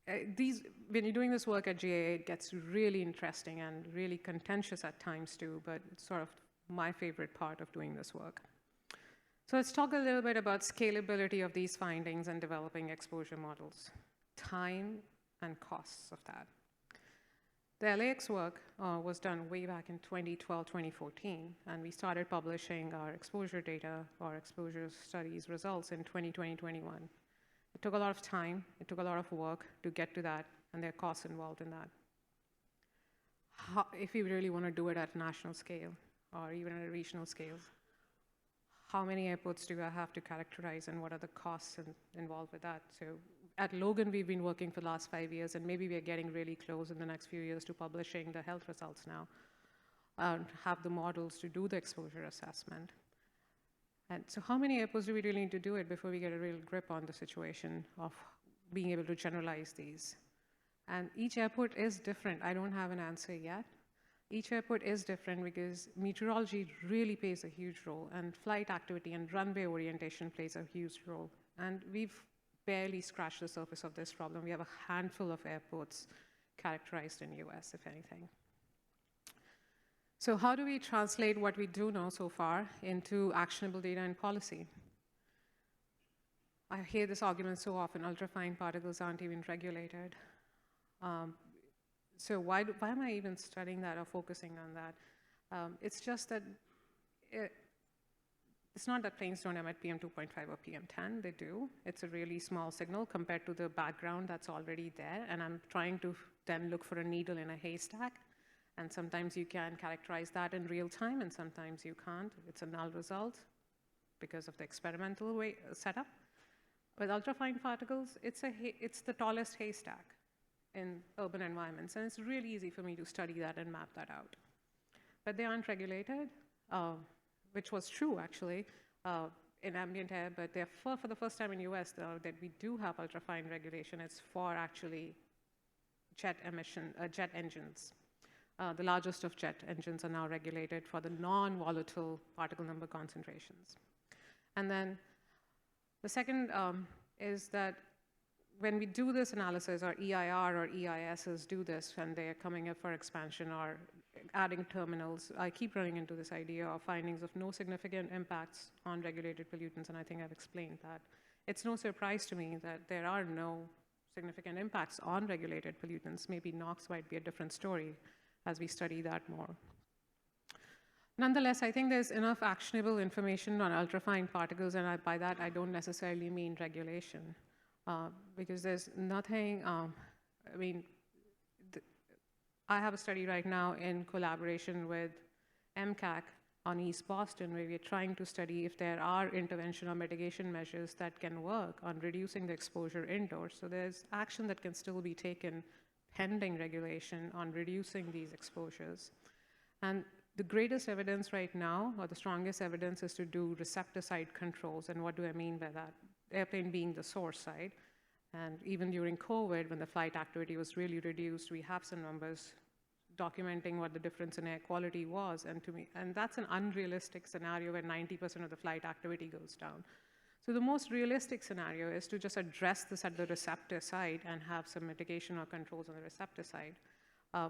when you're doing this work at GAA, it gets really interesting and really contentious at times too, but it's sort of my favorite part of doing this work. So let's talk a little bit about scalability of these findings and developing exposure models, time and costs of that. The LAX work was done way back in 2012, 2014, and we started publishing our exposure data, our exposure studies results in 2020, 21. It took a lot of time, it took a lot of work to get to that, and there are costs involved in that. If you really want to do it at a national scale, or even at a regional scale, how many airports do I have to characterize and what are the costs involved with that? So at Logan, we've been working for the last 5 years, and maybe we're getting really close in the next few years to publishing the health results now, have the models to do the exposure assessment. And so how many airports do we really need to do it before we get a real grip on the situation of being able to generalize these? And each airport is different. I don't have an answer yet. Each airport is different because meteorology really plays a huge role, and flight activity and runway orientation plays a huge role. And we've barely scratched the surface of this problem. We have a handful of airports characterized in US, if anything. So how do we translate what we do know so far into actionable data and policy? I hear this argument so often, ultrafine particles aren't even regulated. So why am I even studying that or focusing on that? It's just that it's not that planes don't emit PM 2.5 or PM 10, they do. It's a really small signal compared to the background that's already there, and I'm trying to then look for a needle in a haystack, and sometimes you can characterize that in real time, and sometimes you can't. It's a null result because of the experimental setup. With ultrafine particles, it's the tallest haystack in urban environments, and it's really easy for me to study that and map that out. But they aren't regulated, which was true, actually, in ambient air, but they're for the first time in US, though, that we do have ultrafine regulation. It's for actually jet engines. The largest of jet engines are now regulated for the non-volatile particle number concentrations. And then the second is that when we do this analysis, or EIR or EISs do this when they're coming up for expansion or adding terminals, I keep running into this idea of findings of no significant impacts on regulated pollutants, and I think I've explained that. It's no surprise to me that there are no significant impacts on regulated pollutants. Maybe NOx might be a different story as we study that more. Nonetheless, I think there's enough actionable information on ultrafine particles, and by that I don't necessarily mean regulation. Because there's nothing, I have a study right now in collaboration with MCAC on East Boston, where we're trying to study if there are intervention or mitigation measures that can work on reducing the exposure indoors. So there's action that can still be taken pending regulation on reducing these exposures. And the greatest evidence right now, or the strongest evidence, is to do receptor side controls. And what do I mean by that? Airplane being the source side. And even during COVID, when the flight activity was really reduced, we have some numbers documenting what the difference in air quality was. And that's an unrealistic scenario where 90% of the flight activity goes down. So the most realistic scenario is to just address this at the receptor side and have some mitigation or controls on the receptor side.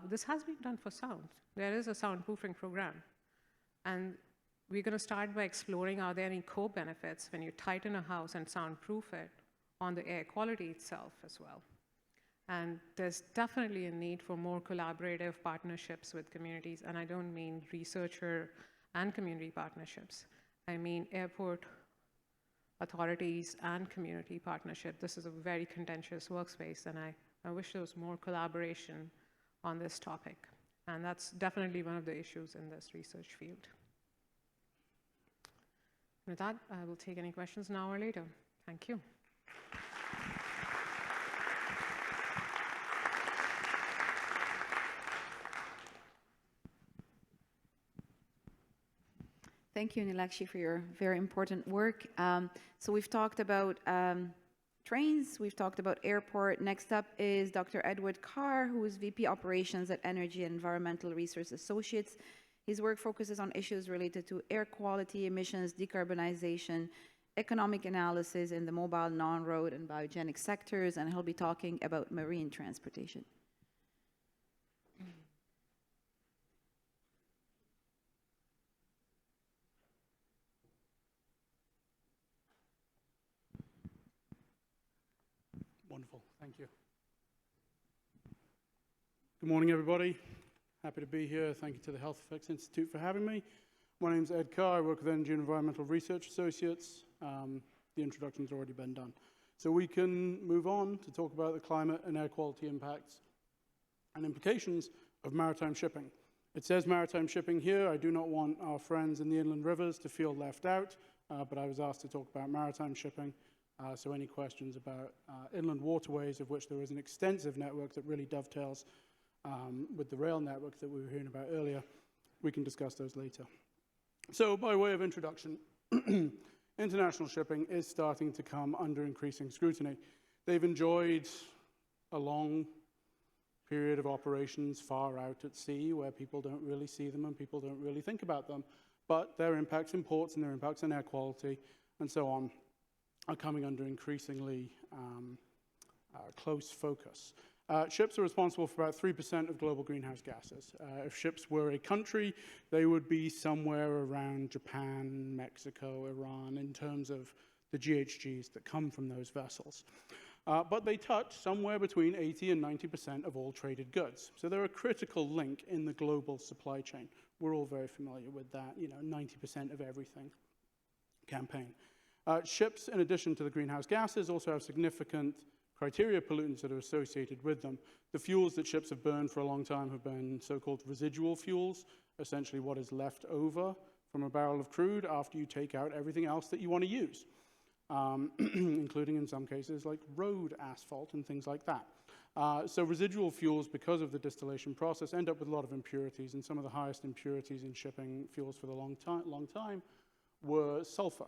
This has been done for sound. There is a soundproofing program. And we're going to start by exploring, are there any co-benefits when you tighten a house and soundproof it on the air quality itself as well. And there's definitely a need for more collaborative partnerships with communities, and I don't mean researcher and community partnerships. I mean airport authorities and community partnership. This is a very contentious workspace, and I wish there was more collaboration on this topic. And that's definitely one of the issues in this research field. With that, I will take any questions now or later. Thank you. Thank you, Neelakshi, for your very important work. So we've talked about trains, we've talked about airport. Next up is Dr. Edward Carr, who is VP Operations at Energy and Environmental Resource Associates. His work focuses on issues related to air quality, emissions, decarbonization, economic analysis in the mobile, non-road, and biogenic sectors, and he'll be talking about marine transportation. Wonderful, thank you. Good morning, everybody. Happy to be here. Thank you to the Health Effects Institute for having me. My name's Ed Carr. I work with Energy and Environmental Research Associates. The introduction's already been done. So we can move on to talk about the climate and air quality impacts and implications of maritime shipping. It says maritime shipping here. I do not want our friends in the inland rivers to feel left out, but I was asked to talk about maritime shipping. So any questions about inland waterways, of which there is an extensive network that really dovetails with the rail network that we were hearing about earlier, we can discuss those later. So by way of introduction, international shipping is starting to come under increasing scrutiny. They've enjoyed a long period of operations far out at sea where people don't really see them and people don't really think about them. But their impacts in ports and their impacts on air quality and so on are coming under increasingly close focus. Ships are responsible for about 3% of global greenhouse gases. If ships were a country, they would be somewhere around Japan, Mexico, Iran, in terms of the GHGs that come from those vessels. But they touch somewhere between 80 and 90% of all traded goods. So they're a critical link in the global supply chain. We're all very familiar with that, 90% of everything campaign. Ships, in addition to the greenhouse gases, also have significant criteria pollutants that are associated with them. The fuels that ships have burned for a long time have been so-called residual fuels, essentially what is left over from a barrel of crude after you take out everything else that you want to use. Including in some cases like road asphalt and things like that. So residual fuels, because of the distillation process, end up with a lot of impurities, and some of the highest impurities in shipping fuels for the long time were sulfur.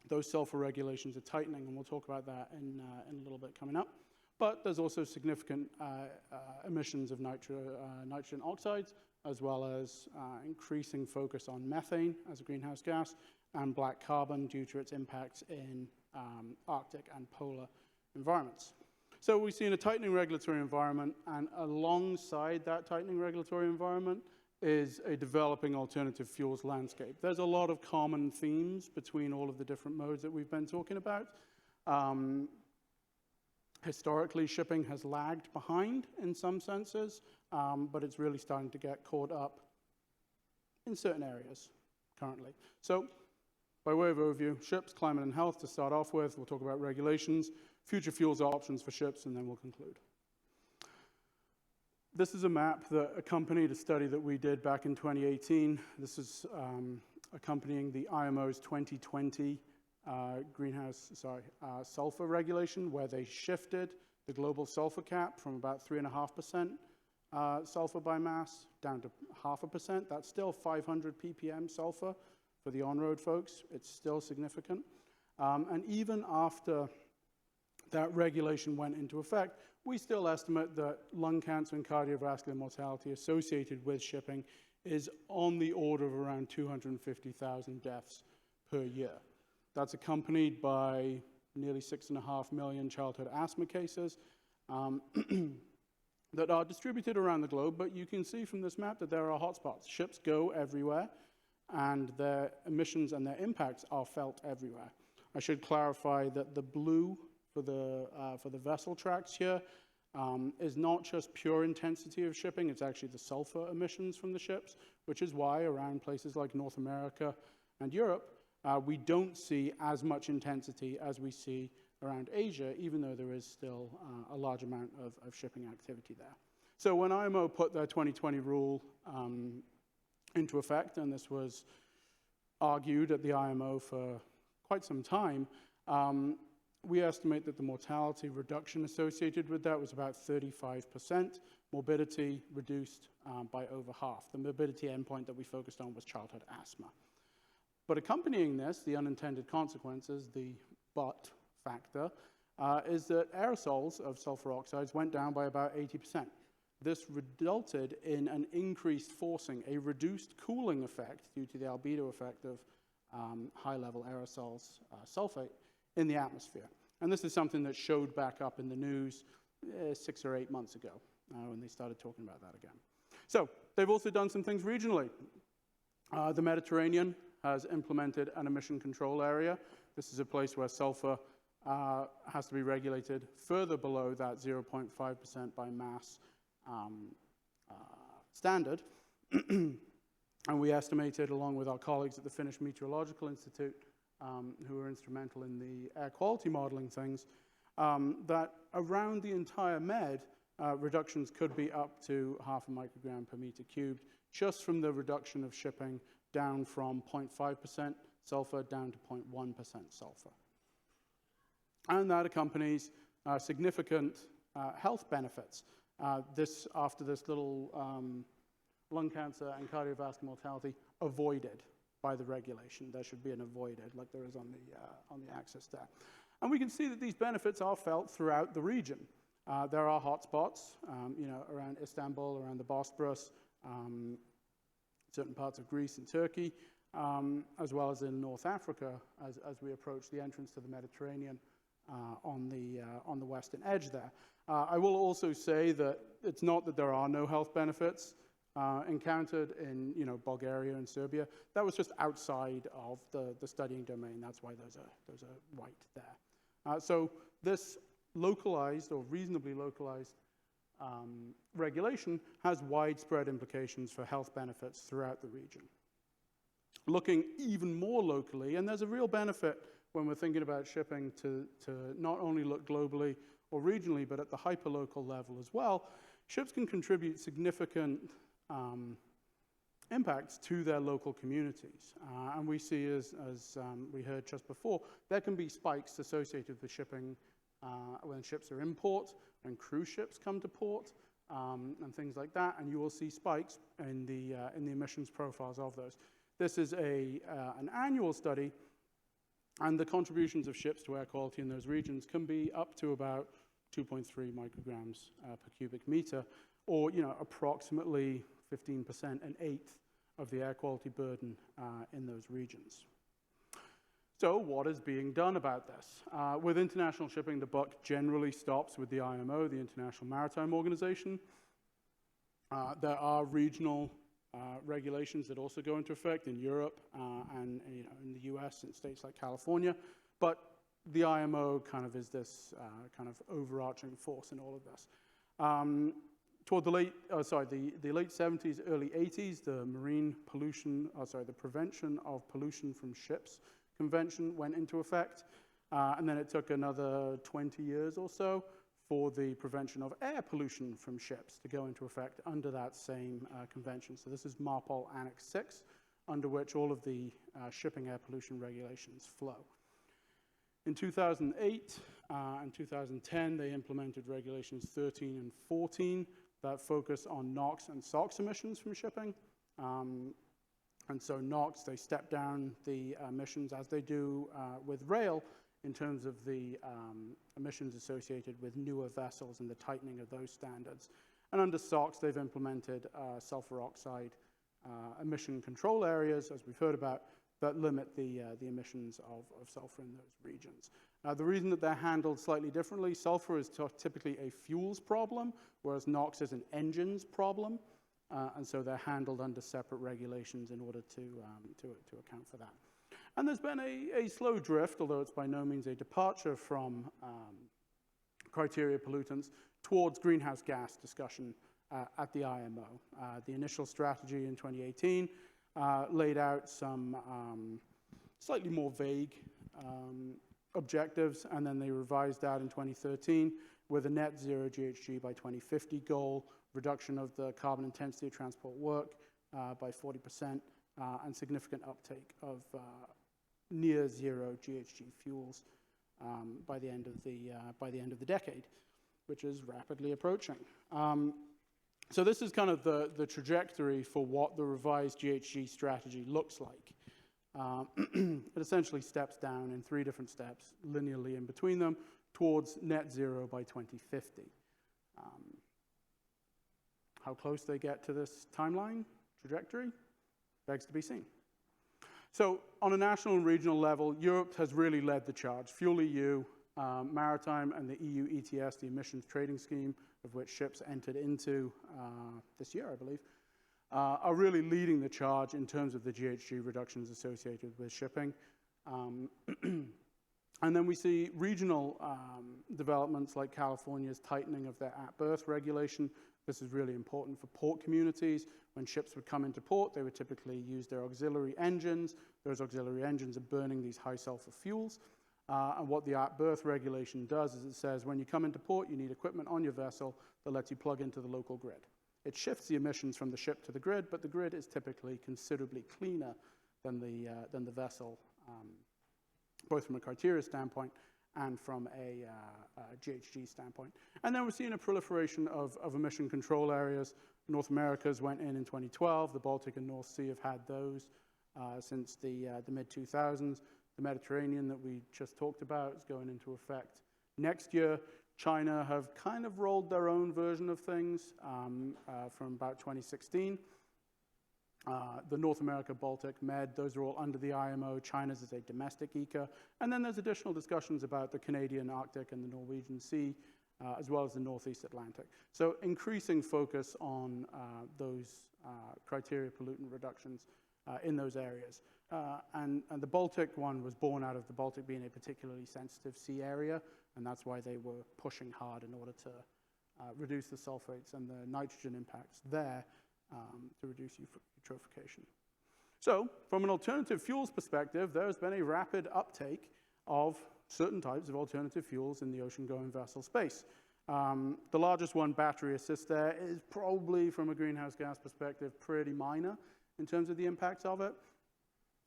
Those sulfur regulations are tightening, and we'll talk about that in a little bit coming up. But there's also significant emissions of nitrogen oxides, as well as increasing focus on methane as a greenhouse gas, and black carbon due to its impacts in Arctic and polar environments. So we've seen a tightening regulatory environment, and alongside that tightening regulatory environment is a developing alternative fuels landscape. There's a lot of common themes between all of the different modes that we've been talking about. Historically, shipping has lagged behind in some senses, but it's really starting to get caught up in certain areas currently. So, by way of overview, ships, climate and health to start off with. We'll talk about regulations, future fuels options for ships, and then we'll conclude. This is a map that accompanied a study that we did back in 2018. This is accompanying the IMO's 2020 sulfur regulation, where they shifted the global sulfur cap from about 3.5% sulfur by mass down to 0.5%. That's still 500 ppm sulfur. For the on-road folks, it's still significant. And even after that regulation went into effect, we still estimate that lung cancer and cardiovascular mortality associated with shipping is on the order of around 250,000 deaths per year. That's accompanied by nearly 6.5 million childhood asthma cases that are distributed around the globe, but you can see from this map that there are hotspots. Ships go everywhere, and their emissions and their impacts are felt everywhere. I should clarify that the blue for the vessel tracks here is not just pure intensity of shipping, it's actually the sulfur emissions from the ships, which is why around places like North America and Europe, we don't see as much intensity as we see around Asia, even though there is still a large amount of shipping activity there. So when IMO put their 2020 rule into effect, and this was argued at the IMO for quite some time, we estimate that the mortality reduction associated with that was about 35%. Morbidity reduced by over half. The morbidity endpoint that we focused on was childhood asthma. But accompanying this, the unintended consequences, the but factor, is that aerosols of sulfur oxides went down by about 80%. This resulted in an increased forcing, a reduced cooling effect due to the albedo effect of high-level aerosols, sulfate, in the atmosphere. And this is something that showed back up in the news 6 or 8 months ago when they started talking about that again. So they've also done some things regionally. The Mediterranean has implemented an emission control area. This is a place where sulfur has to be regulated further below that 0.5% by mass standard. And we estimated, along with our colleagues at the Finnish Meteorological Institute, who were instrumental in the air quality modeling things, that around the entire Med, reductions could be up to 0.5 microgram per meter cubed just from the reduction of shipping down from 0.5% sulfur down to 0.1% sulfur. And that accompanies significant health benefits. After this little lung cancer and cardiovascular mortality avoided by the regulation. There should be an avoided, like there is on the axis there. And we can see that these benefits are felt throughout the region. There are hotspots, around Istanbul, around the Bosporus, certain parts of Greece and Turkey, as well as in North Africa as we approach the entrance to the Mediterranean on the western edge there. I will also say that it's not that there are no health benefits encountered in Bulgaria and Serbia. That was just outside of the studying domain. That's why there's a white there. So this localized or reasonably localized regulation has widespread implications for health benefits throughout the region. Looking even more locally, and there's a real benefit when we're thinking about shipping to not only look globally or regionally, but at the hyperlocal level as well, ships can contribute significant impacts to their local communities. And we see, as we heard just before, there can be spikes associated with shipping when ships are in port, when cruise ships come to port, and things like that, and you will see spikes in the emissions profiles of those. This is an annual study, and the contributions of ships to air quality in those regions can be up to about 2.3 micrograms per cubic meter, or approximately 15%, an eighth of the air quality burden in those regions. So what is being done about this? With international shipping, the buck generally stops with the IMO, the International Maritime Organization. There are regional regulations that also go into effect in Europe and in the US and states like California, but the IMO kind of is this kind of overarching force in all of this. Toward the late 70s, early 80s, the the Prevention of Pollution from Ships Convention went into effect, and then it took another 20 years or so for the Prevention of Air Pollution from Ships to go into effect under that same convention. So this is MARPOL Annex 6, under which all of the shipping air pollution regulations flow. In 2008 and 2010, they implemented regulations 13 and 14 that focus on NOx and SOx emissions from shipping. And so NOx, they step down the emissions as they do with rail in terms of the emissions associated with newer vessels and the tightening of those standards. And under SOx, they've implemented sulfur oxide emission control areas, as we've heard about, that limit the emissions of sulfur in those regions. The reason that they're handled slightly differently, sulfur is typically a fuels problem, whereas NOx is an engines problem. And so they're handled under separate regulations in order to account for that. And there's been a slow drift, although it's by no means a departure from criteria pollutants, towards greenhouse gas discussion at the IMO. The initial strategy in 2018 laid out some slightly more vague objectives, and then they revised that in 2013 with a net zero GHG by 2050 goal, reduction of the carbon intensity of transport work by 40%, and significant uptake of near zero GHG fuels by the end of the decade, which is rapidly approaching. So this is kind of the trajectory for what the revised GHG strategy looks like. It essentially steps down in 3 different steps, linearly in between them, towards net zero by 2050. How close they get to this timeline, trajectory, begs to be seen. So on a national and regional level, Europe has really led the charge. FuelEU, Maritime, and the EU ETS, the emissions trading scheme, of which ships entered into this year, I believe, are really leading the charge in terms of the GHG reductions associated with shipping. And then we see regional developments like California's tightening of their at-berth regulation. This is really important for port communities. When ships would come into port, they would typically use their auxiliary engines. Those auxiliary engines are burning these high sulfur fuels. And what the at-berth regulation does is it says when you come into port, you need equipment on your vessel that lets you plug into the local grid. It shifts the emissions from the ship to the grid, but the grid is typically considerably cleaner than the vessel, both from a criteria standpoint and from a GHG standpoint. And then we're seeing a proliferation of emission control areas. North America's went in 2012. The Baltic and North Sea have had those since the mid-2000s. The Mediterranean that we just talked about is going into effect next year. China have kind of rolled their own version of things from about 2016. The North America, Baltic, Med, those are all under the IMO. China's is a domestic ECA. And then there's additional discussions about the Canadian Arctic and the Norwegian Sea, as well as the Northeast Atlantic. So increasing focus on those criteria pollutant reductions in those areas. And the Baltic one was born out of the Baltic being a particularly sensitive sea area, and that's why they were pushing hard in order to reduce the sulfates and the nitrogen impacts there to reduce eutrophication. So, from an alternative fuels perspective, there has been a rapid uptake of certain types of alternative fuels in the ocean-going vessel space. The largest one, battery assist there, is probably, from a greenhouse gas perspective, pretty minor in terms of the impacts of it.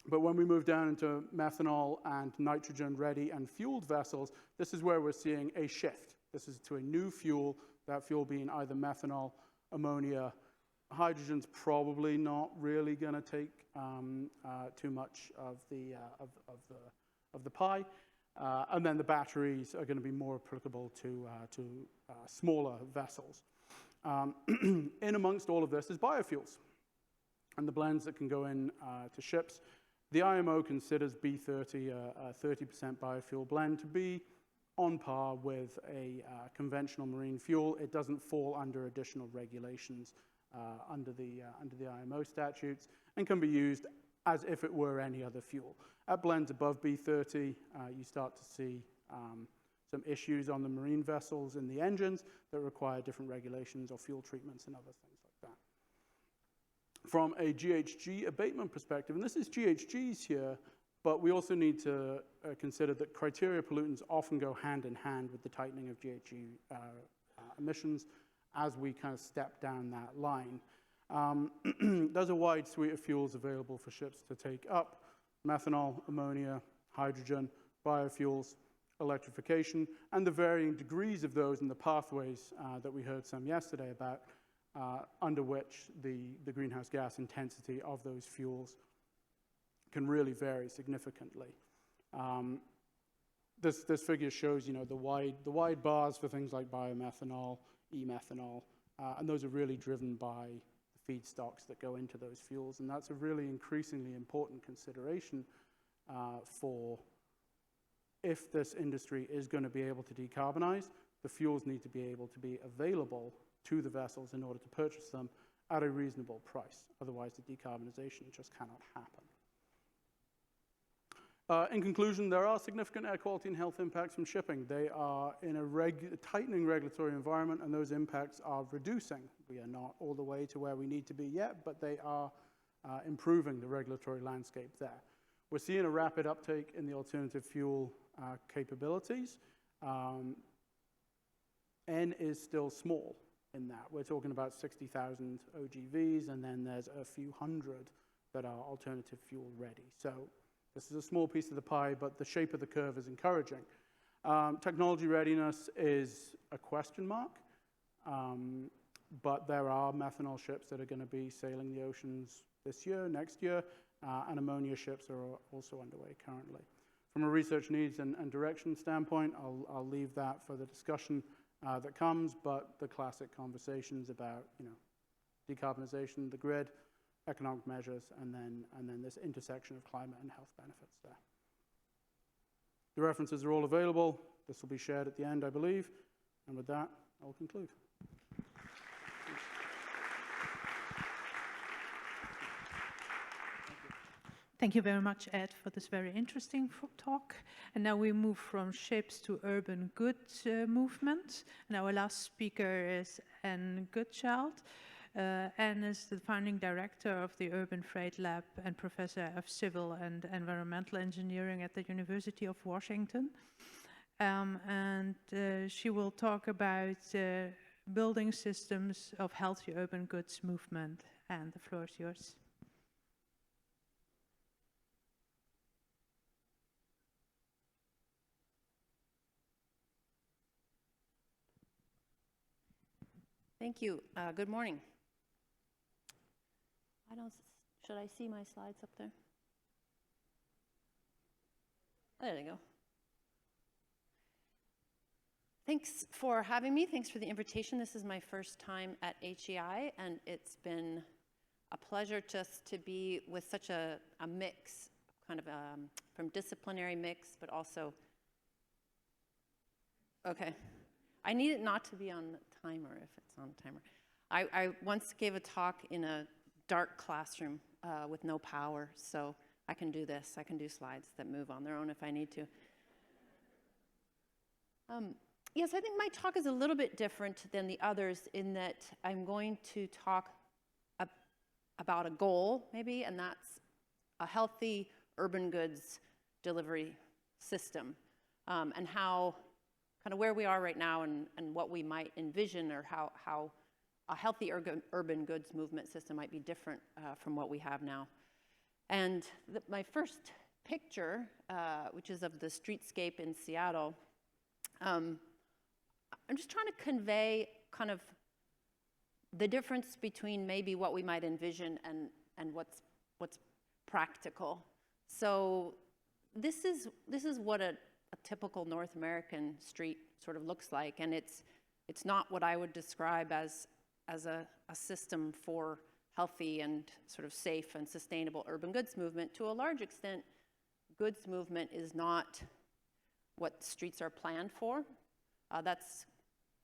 But when we move down into methanol and nitrogen-ready and fueled vessels, this is where we're seeing a shift. This is to a new fuel, that fuel being either methanol, ammonia. Hydrogen's probably not really going to take too much of the pie. And then the batteries are going to be more applicable to smaller vessels. In amongst all of this is biofuels and the blends that can go in to ships. The IMO considers B30, a 30% biofuel blend, to be on par with a conventional marine fuel. It doesn't fall under additional regulations under the IMO statutes and can be used as if it were any other fuel. At blends above B30, you start to see some issues on the marine vessels in the engines that require different regulations or fuel treatments and other things like that. From a GHG abatement perspective, and this is GHGs here, but we also need to consider that criteria pollutants often go hand in hand with the tightening of GHG emissions as we kind of step down that line. There's a wide suite of fuels available for ships to take up: methanol, ammonia, hydrogen, biofuels, electrification, and the varying degrees of those and the pathways that we heard some yesterday about, under which the greenhouse gas intensity of those fuels can really vary significantly. This figure shows, the wide bars for things like biomethanol, e-methanol, and those are really driven by the feedstocks that go into those fuels, and that's a really increasingly important consideration for if this industry is going to be able to decarbonize. The fuels need to be able to be available to the vessels in order to purchase them at a reasonable price. Otherwise, the decarbonization just cannot happen. In conclusion, there are significant air quality and health impacts from shipping. They are in a tightening regulatory environment, and those impacts are reducing. We are not all the way to where we need to be yet, but they are improving the regulatory landscape there. We're seeing a rapid uptake in the alternative fuel capabilities. N is still small in that. We're talking about 60,000 OGVs, and then there's a few hundred that are alternative fuel ready. So this is a small piece of the pie, but the shape of the curve is encouraging. Technology readiness is a question mark, but there are methanol ships that are going to be sailing the oceans this year, next year, and ammonia ships are also underway currently. From a research needs and direction standpoint, I'll leave that for the discussion that comes, but the classic conversations about decarbonization, the grid, economic measures, and then this intersection of climate and health benefits there. The references are all available. This will be shared at the end, I believe. And with that, I'll conclude. Thank you very much, Ed, for this very interesting talk. And now we move from ships to urban goods movement. And our last speaker is Anne Goodchild. Anne is the founding director of the Urban Freight Lab and professor of civil and environmental engineering at the University of Washington. And she will talk about building systems of healthy urban goods movement. And the floor is yours. Thank you. Good morning. Should I see my slides up there? There they go. Thanks for having me. Thanks for the invitation. This is my first time at HEI, and it's been a pleasure just to be with such a mix, kind of from disciplinary mix, but also, okay. I need it not to be on the timer if it's on timer. I once gave a talk in a dark classroom with no power, so I can do this. I can do slides that move on their own if I need to. Yes, I think my talk is a little bit different than the others in that I'm going to talk about a goal, maybe, and that's a healthy urban goods delivery system, and how, kind of where we are right now and what we might envision, or how a healthy urban goods movement system might be different from what we have now. And my first picture, which is of the streetscape in Seattle, I'm just trying to convey kind of the difference between maybe what we might envision and what's practical. So this is what a typical North American street sort of looks like, and it's not what I would describe as a system for healthy and sort of safe and sustainable urban goods movement. To a large extent, goods movement is not what streets are planned for. That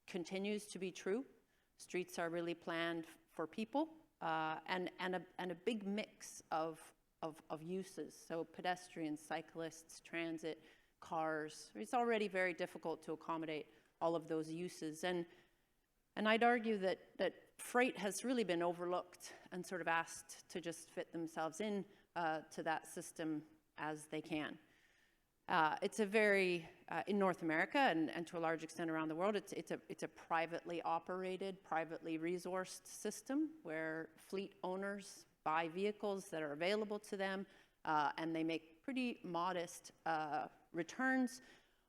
continues to be true. Streets are really planned for people and a big mix of uses. So pedestrians, cyclists, transit, cars. It's already very difficult to accommodate all of those uses. And I'd argue that freight has really been overlooked and sort of asked to just fit themselves in to that system as they can. It's a very, in North America and to a large extent around the world, it's a privately operated, privately resourced system where fleet owners buy vehicles that are available to them, and they make pretty modest returns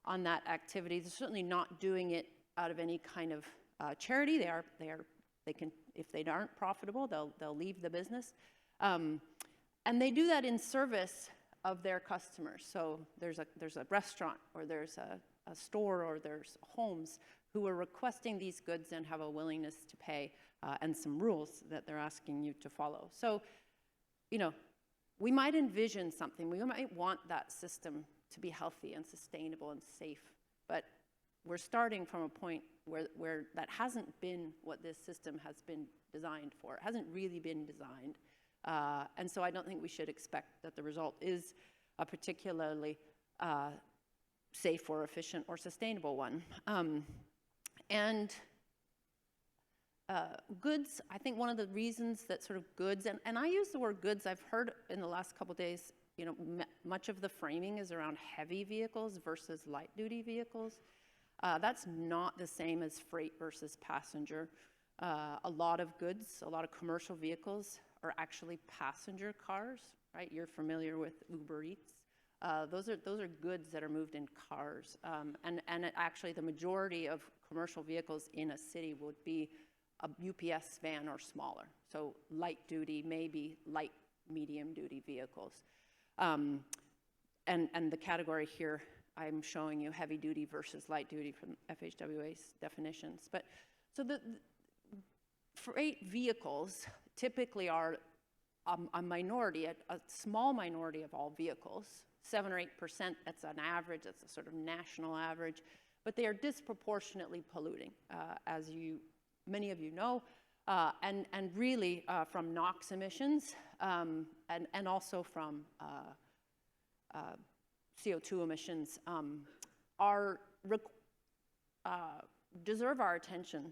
on that activity. They're certainly not doing it out of any kind of charity. They can, if they aren't profitable, they'll leave the business, and they do that in service of their customers. So there's a restaurant, or there's a store, or there's homes who are requesting these goods and have a willingness to pay, and some rules that they're asking you to follow. So, you know, we might envision something. We might want that system to be healthy and sustainable and safe, but we're starting from a point where that hasn't been what this system has been designed for. It hasn't really been designed. And so I don't think we should expect that the result is a particularly safe or efficient or sustainable one. Goods, I think one of the reasons that sort of goods, and I use the word goods, I've heard in the last couple of days, you know, much of the framing is around heavy vehicles versus light duty vehicles. That's not the same as freight versus passenger. A lot of goods, a lot of commercial vehicles are actually passenger cars, right? You're familiar with Uber Eats. Those are goods that are moved in cars. And actually the majority of commercial vehicles in a city would be a UPS van or smaller. So light duty, maybe light medium duty vehicles. And the category here, I'm showing you heavy duty versus light duty from FHWA's definitions. But so the freight vehicles typically are a minority, a small minority of all vehicles, 7 or 8%, that's an average, that's a sort of national average, but they are disproportionately polluting, as many of you know, and really from NOx emissions, and also from CO2 emissions, deserve our attention,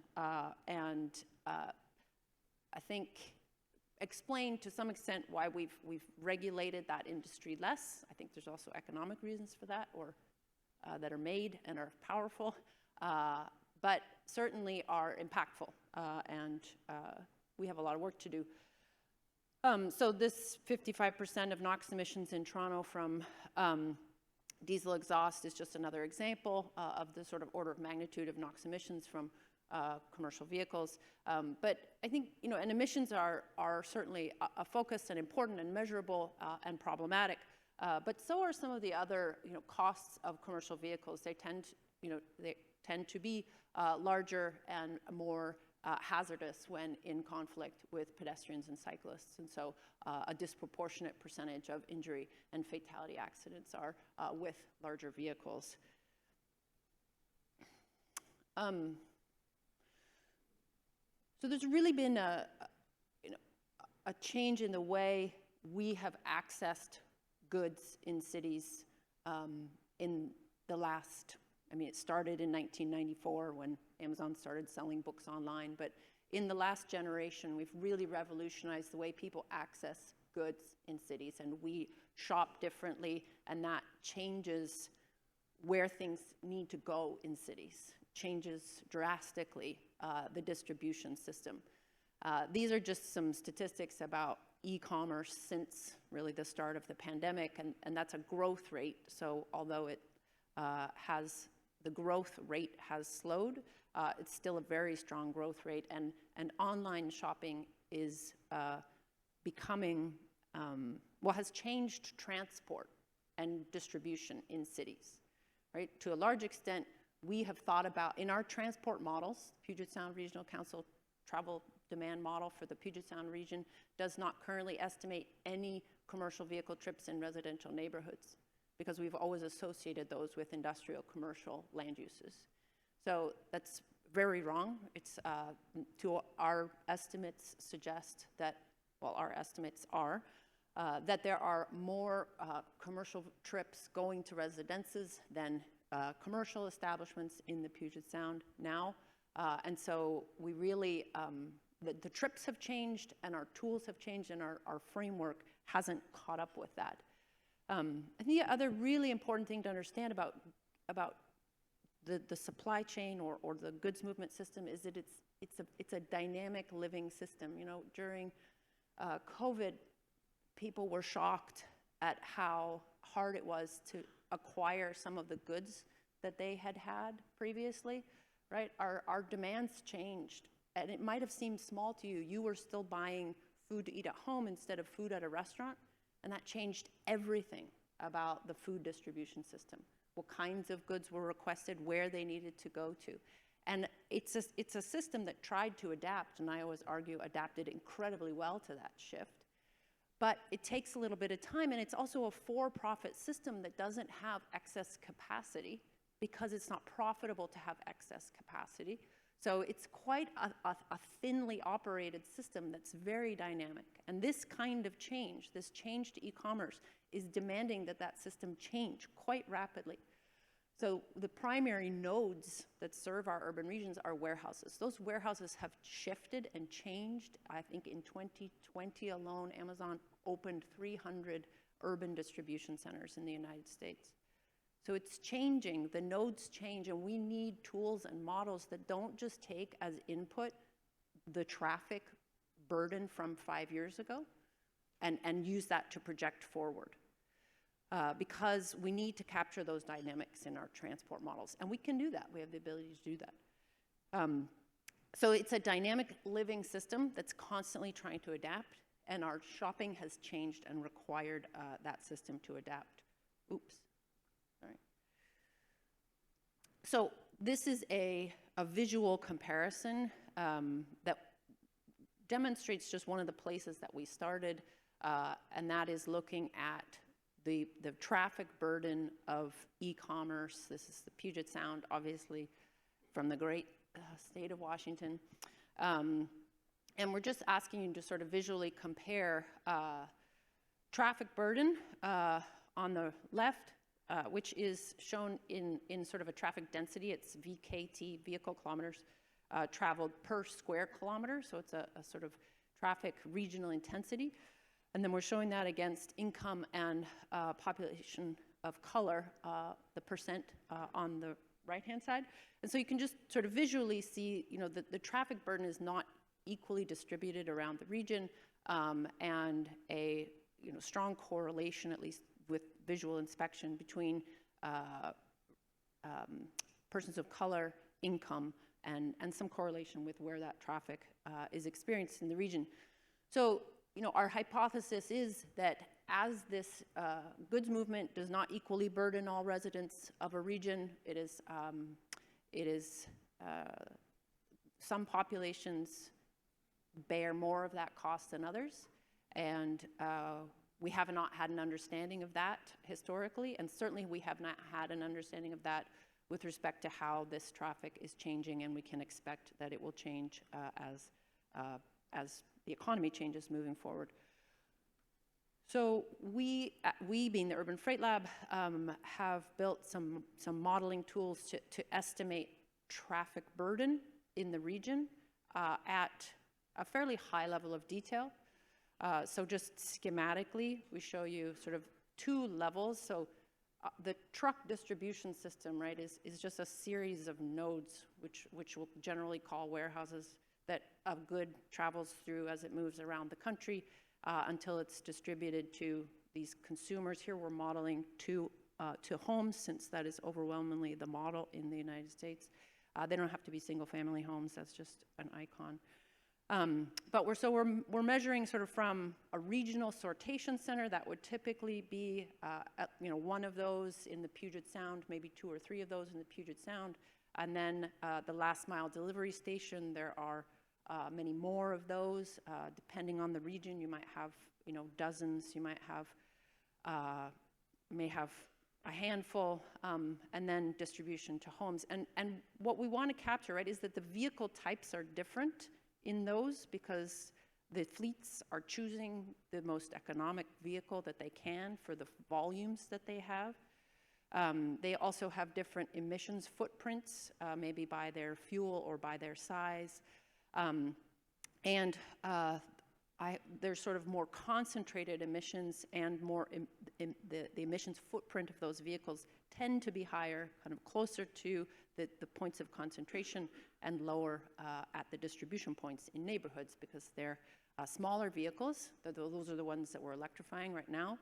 and I think explain to some extent why we've regulated that industry less. I think there's also economic reasons for that, or that are made and are powerful. but certainly are impactful, and we have a lot of work to do. So this 55% of NOx emissions in Toronto from diesel exhaust is just another example of the sort of order of magnitude of NOx emissions from commercial vehicles. But I think, and emissions are certainly a focus and important and measurable and problematic. But so are some of the other, costs of commercial vehicles. They tend to be larger and more hazardous when in conflict with pedestrians and cyclists. And so a disproportionate percentage of injury and fatality accidents are with larger vehicles. So there's really been a change in the way we have accessed goods in cities in the last, it started in 1994 when Amazon started selling books online, but in the last generation, we've really revolutionized the way people access goods in cities, and we shop differently, and that changes where things need to go in cities, changes drastically the distribution system. These are just some statistics about e-commerce since really the start of the pandemic, and that's a growth rate. So although the growth rate has slowed, it's still a very strong growth rate, and online shopping is becoming, has changed transport and distribution in cities, right? To a large extent, we have thought about, in our transport models, Puget Sound Regional Council travel demand model for the Puget Sound region does not currently estimate any commercial vehicle trips in residential neighborhoods, because we've always associated those with industrial commercial land uses. So that's very wrong. It's to our estimates suggest that, our estimates are that there are more commercial trips going to residences than commercial establishments in the Puget Sound now. And so we really, the trips have changed and our tools have changed and our framework hasn't caught up with that. I think the other really important thing to understand about the supply chain or the goods movement system is that it's a dynamic living system. During COVID, people were shocked at how hard it was to acquire some of the goods that they had previously, right? Our demands changed, and it might have seemed small to you. You were still buying food to eat at home instead of food at a restaurant, and that changed everything about the food distribution system. What kinds of goods were requested, where they needed to go to. And it's a system that tried to adapt, and I always argue adapted incredibly well to that shift. But it takes a little bit of time, and it's also a for-profit system that doesn't have excess capacity because it's not profitable to have excess capacity. So it's quite a thinly operated system that's very dynamic. And this kind of change, this change to e-commerce, is demanding that system change quite rapidly. So the primary nodes that serve our urban regions are warehouses. Those warehouses have shifted and changed. I think in 2020 alone, Amazon opened 300 urban distribution centers in the United States. So it's changing, the nodes change, and we need tools and models that don't just take as input the traffic burden from 5 years ago and use that to project forward. Because we need to capture those dynamics in our transport models. And we can do that. We have the ability to do that. So it's a dynamic living system that's constantly trying to adapt, and our shopping has changed and required that system to adapt. Oops, sorry. So this is a visual comparison that demonstrates just one of the places that we started, and that is looking at the traffic burden of e-commerce. This is the Puget Sound, obviously, from the great state of Washington. And we're just asking you to sort of visually compare traffic burden on the left, which is shown in sort of a traffic density. It's VKT, vehicle kilometers traveled per square kilometer. So it's a sort of traffic regional intensity. And then we're showing that against income and population of color, the percent on the right-hand side. And so you can just sort of visually see, the traffic burden is not equally distributed around the region, and a strong correlation, at least with visual inspection, between persons of color, income, and some correlation with where that traffic is experienced in the region. So, our hypothesis is that as this goods movement does not equally burden all residents of a region, it is some populations bear more of that cost than others, and we have not had an understanding of that historically, and certainly we have not had an understanding of that with respect to how this traffic is changing, and we can expect that it will change as the economy changes moving forward. So we being the Urban Freight Lab, have built some modeling tools to estimate traffic burden in the region at a fairly high level of detail. So just schematically, we show you sort of two levels. So the truck distribution system, right, is just a series of nodes, which we'll generally call warehouses, that a good travels through as it moves around the country until it's distributed to these consumers. Here we're modeling to homes, since that is overwhelmingly the model in the United States. They don't have to be single-family homes. That's just an icon. But we're measuring sort of from a regional sortation center that would typically be one of those in the Puget Sound, maybe 2 or 3 of those in the Puget Sound, and then the last mile delivery station. There are many more of those. Depending on the region, you might have dozens. You might have a handful, and then distribution to homes. And what we want to capture, right, is that the vehicle types are different in those, because the fleets are choosing the most economic vehicle that they can for the volumes that they have. They also have different emissions footprints, maybe by their fuel or by their size. There's sort of more concentrated emissions, and more the emissions footprint of those vehicles tend to be higher, kind of closer to the points of concentration, and lower at the distribution points in neighborhoods, because they're smaller vehicles. Those are the ones that we're electrifying right now,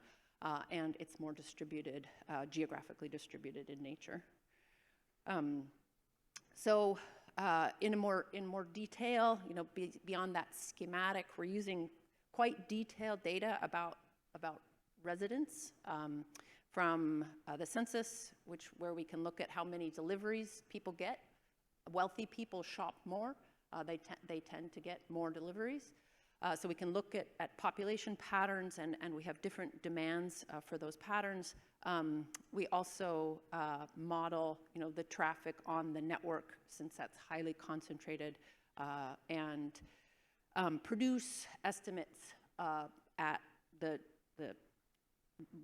and it's more distributed, geographically distributed in nature. In more detail, beyond that schematic, we're using quite detailed data about residents from the census, where we can look at how many deliveries people get. Wealthy people shop more; they tend to get more deliveries. So we can look at population patterns, and we have different demands for those patterns. We also model, the traffic on the network, since that's highly concentrated, and produce estimates at the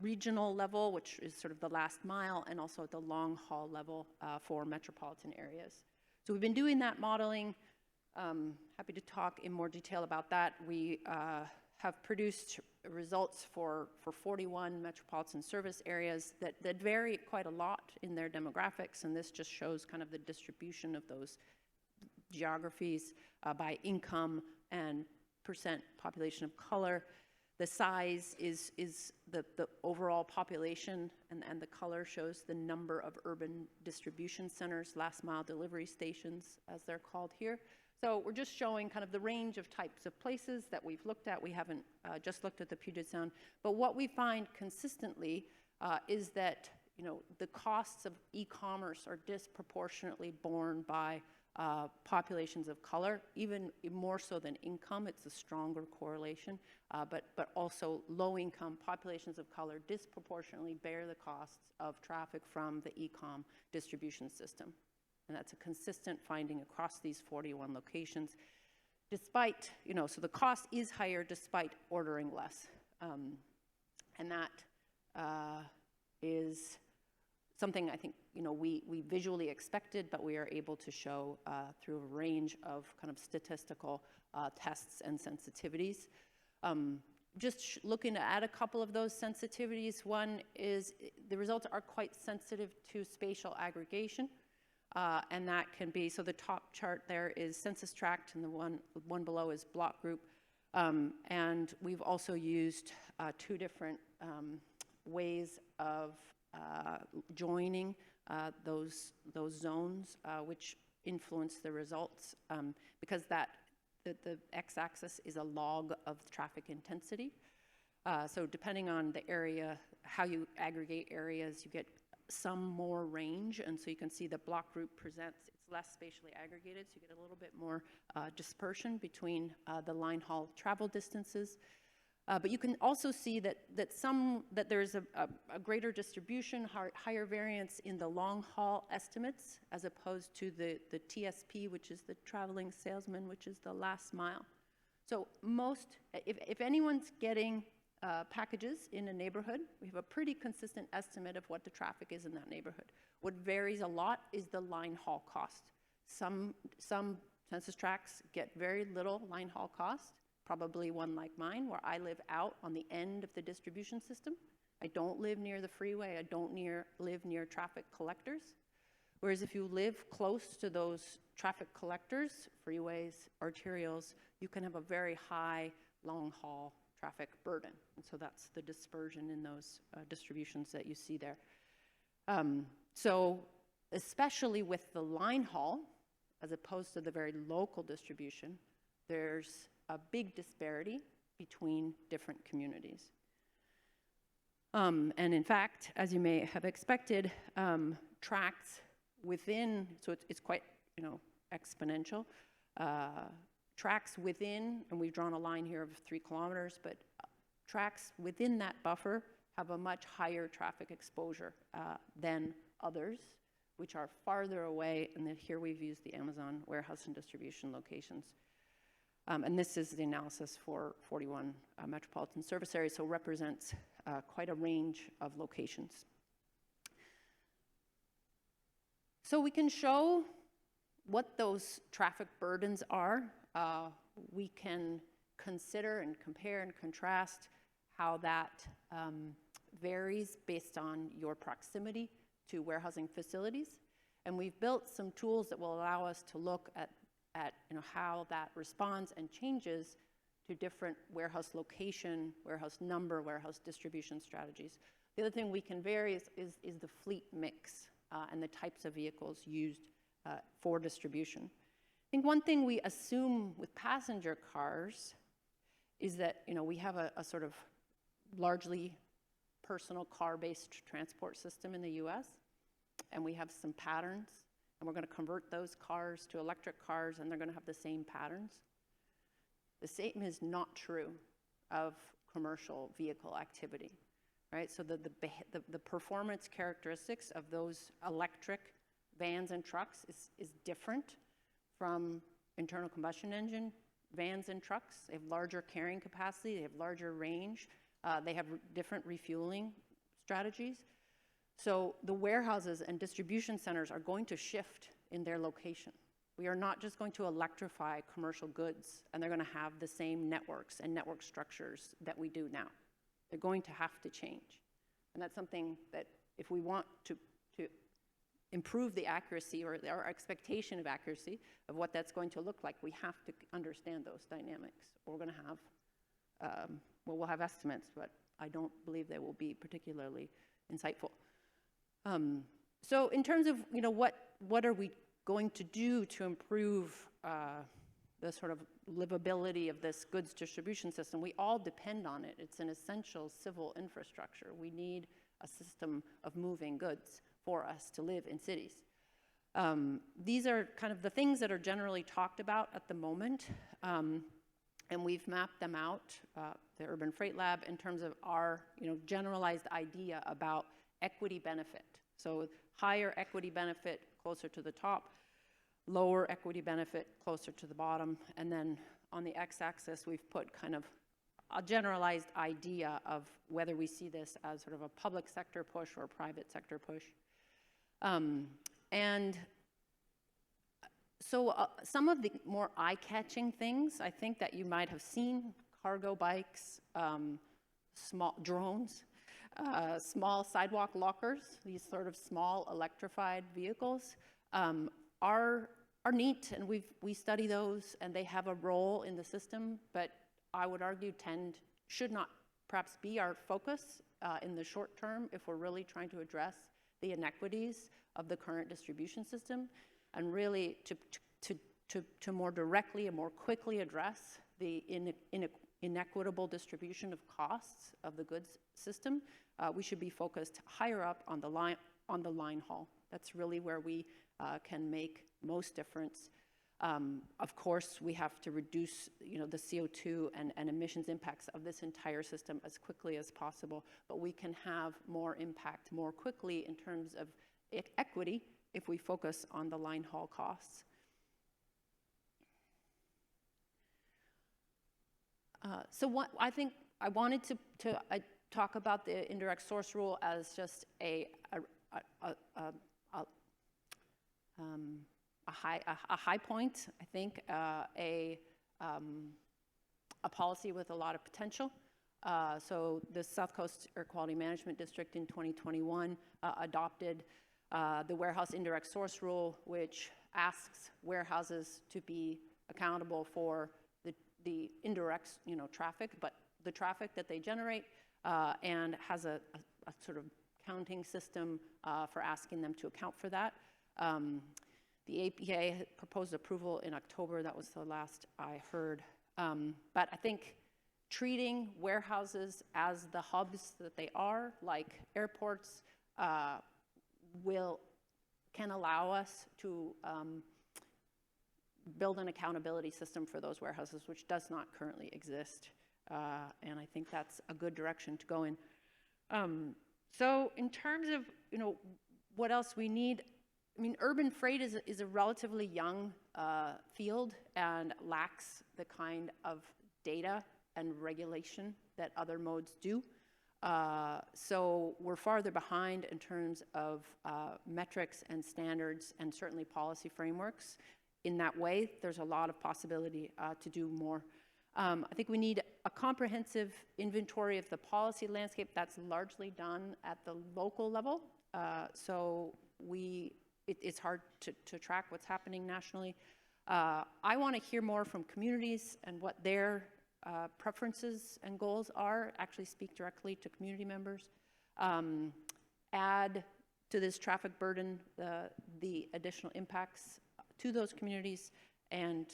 regional level, which is sort of the last mile, and also at the long haul level for metropolitan areas. So we've been doing that modeling. Happy to talk in more detail about that. We have produced results for 41 metropolitan service areas that vary quite a lot in their demographics, and this just shows kind of the distribution of those geographies by income and percent population of color. The size is the overall population, and the color shows the number of urban distribution centers, last mile delivery stations, as they're called here. So we're just showing kind of the range of types of places that we've looked at. We haven't just looked at the Puget Sound, but what we find consistently is that the costs of e-commerce are disproportionately borne by populations of color, even more so than income. It's a stronger correlation, but also low-income populations of color disproportionately bear the costs of traffic from the e-com distribution system. And that's a consistent finding across these 41 locations. Despite, so the cost is higher despite ordering less. And that is something I think, we visually expected, but we are able to show through a range of kind of statistical tests and sensitivities. Just looking at a couple of those sensitivities. One is the results are quite sensitive to spatial aggregation. and that can be, so the top chart there is census tract, and the one below is block group. And we've also used 2 different ways of joining those zones, which influence the results, because the x-axis is a log of traffic intensity. So depending on the area, how you aggregate areas, you get some more range, and so you can see the block group presents, it's less spatially aggregated, so you get a little bit more dispersion between the line haul travel distances. But you can also see that there's a greater distribution, higher variance in the long haul estimates, as opposed to the TSP, which is the traveling salesman, which is the last mile. So if anyone's getting packages in a neighborhood, we have a pretty consistent estimate of what the traffic is in that neighborhood. What varies a lot is the line haul cost. Some census tracts get very little line haul cost, probably one like mine, where I live out on the end of the distribution system. I don't live near the freeway. I don't live near traffic collectors. Whereas if you live close to those traffic collectors, freeways, arterials, you can have a very high long haul traffic burden. And so that's the dispersion in those distributions that you see there. So especially with the line haul, as opposed to the very local distribution, there's a big disparity between different communities. And in fact, as you may have expected, tracts within, so it's quite, exponential. Tracts within, and we've drawn a line here of 3 kilometers, but tracts within that buffer have a much higher traffic exposure than others, which are farther away, and then here we've used the Amazon warehouse and distribution locations. And this is the analysis for 41 metropolitan service areas, so represents quite a range of locations. So we can show what those traffic burdens are. We can consider and compare and contrast how that varies based on your proximity to warehousing facilities. And we've built some tools that will allow us to look at how that responds and changes to different warehouse location, warehouse number, warehouse distribution strategies. The other thing we can vary is the fleet mix and the types of vehicles used for distribution. I think one thing we assume with passenger cars is that we have a sort of largely personal car-based transport system in the US, and we have some patterns. And we're going to convert those cars to electric cars, and they're going to have the same patterns. The same is not true of commercial vehicle activity, right? So the performance characteristics of those electric vans and trucks is different from internal combustion engine vans and trucks. They have larger carrying capacity. They have larger range. They have different refueling strategies. So the warehouses and distribution centers are going to shift in their location. We are not just going to electrify commercial goods, and they're going to have the same networks and network structures that we do now. They're going to have to change. And that's something that if we want to improve the accuracy or our expectation of accuracy of what that's going to look like, we have to understand those dynamics. Or we're going to have, we'll have estimates, but I don't believe they will be particularly insightful. So in terms of, what are we going to do to improve the sort of livability of this goods distribution system? We all depend on it. It's an essential civil infrastructure. We need a system of moving goods for us to live in cities. These are kind of the things that are generally talked about at the moment, and we've mapped them out, the Urban Freight Lab, in terms of our generalized idea about equity benefit. So higher equity benefit closer to the top, lower equity benefit closer to the bottom, and then on the x-axis we've put kind of a generalized idea of whether we see this as sort of a public sector push or a private sector push. And so some of the more eye-catching things I think that you might have seen: cargo bikes, small drones, small sidewalk lockers, these sort of small electrified vehicles. are neat, and we study those, and they have a role in the system, but I would argue should not perhaps be our focus in the short term if we're really trying to address the inequities of the current distribution system, and really to more directly and more quickly address the inequitable distribution of costs of the goods system. We should be focused higher up on the line haul. That's really where we can make most difference. Of course, we have to reduce, the CO2 and emissions impacts of this entire system as quickly as possible, but we can have more impact more quickly in terms of equity if we focus on the line haul costs. So what I think I wanted to talk about the indirect source rule as just a high point, I think, a policy with a lot of potential. So the South Coast Air Quality Management District in 2021 adopted the warehouse indirect source rule, which asks warehouses to be accountable for the indirect, traffic, but the traffic that they generate, and has a sort of counting system for asking them to account for that. The APA proposed approval in October. That was the last I heard. But I think treating warehouses as the hubs that they are, like airports, can allow us to build an accountability system for those warehouses, which does not currently exist. And I think that's a good direction to go in. So in terms of, what else we need, urban freight is a relatively young field and lacks the kind of data and regulation that other modes do. So we're farther behind in terms of metrics and standards and certainly policy frameworks. In that way, there's a lot of possibility to do more. I think we need a comprehensive inventory of the policy landscape. That's largely done at the local level. So it's hard to track what's happening nationally. I want to hear more from communities and what their preferences and goals are, actually speak directly to community members. Add to this traffic burden the additional impacts to those communities, and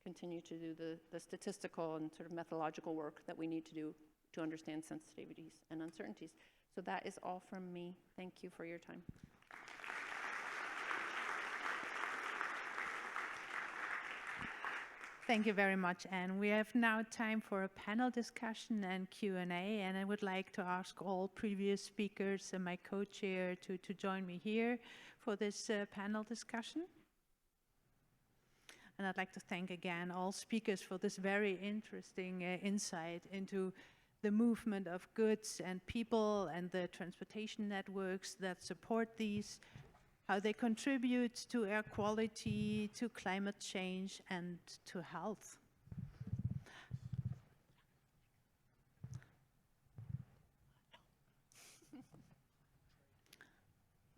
continue to do the statistical and sort of methodological work that we need to do to understand sensitivities and uncertainties. So that is all from me. Thank you for your time. Thank you very much, Anne. We have now time for a panel discussion and Q&A, and I would like to ask all previous speakers and my co-chair to join me here for this panel discussion. And I'd like to thank again all speakers for this very interesting insight into the movement of goods and people and the transportation networks that support these, how they contribute to air quality, to climate change, and to health.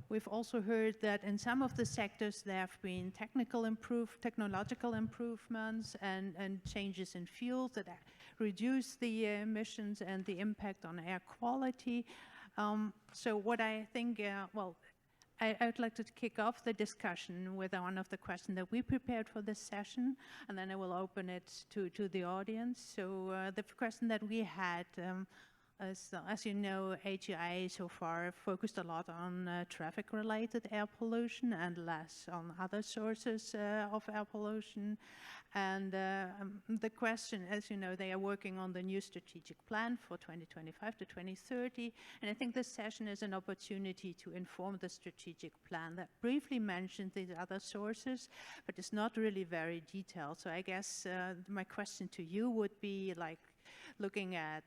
We've also heard that in some of the sectors there have been technological improvements and changes in fuels that reduce the emissions and the impact on air quality. So what I think, I'd like to kick off the discussion with one of the questions that we prepared for this session, and then I will open it to the audience. So the question that we had, as you know, HEI so far focused a lot on traffic-related air pollution and less on other sources of air pollution. And the question, as you know, they are working on the new strategic plan for 2025 to 2030. And I think this session is an opportunity to inform the strategic plan that briefly mentions these other sources, but it's not really very detailed. So I guess my question to you would be like looking at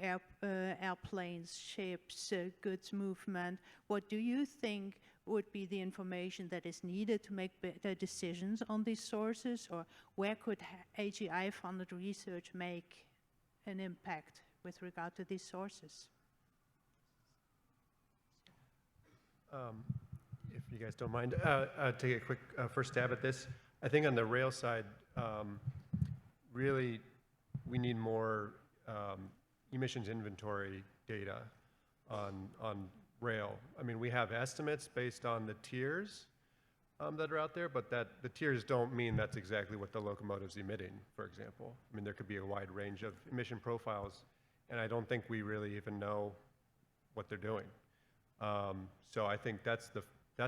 airplanes, ships, goods movement. What do you think would be the information that is needed to make better decisions on these sources, or where could HEI-funded research make an impact with regard to these sources? you guys don't mind, take a quick first stab at this. I think on the rail side, really, we need more emissions inventory data on rail. I mean, we have estimates based on the tiers that are out there, but the tiers don't mean that's exactly what the locomotive's emitting, for example. I mean, there could be a wide range of emission profiles, and I don't think we really even know what they're doing. So I think that's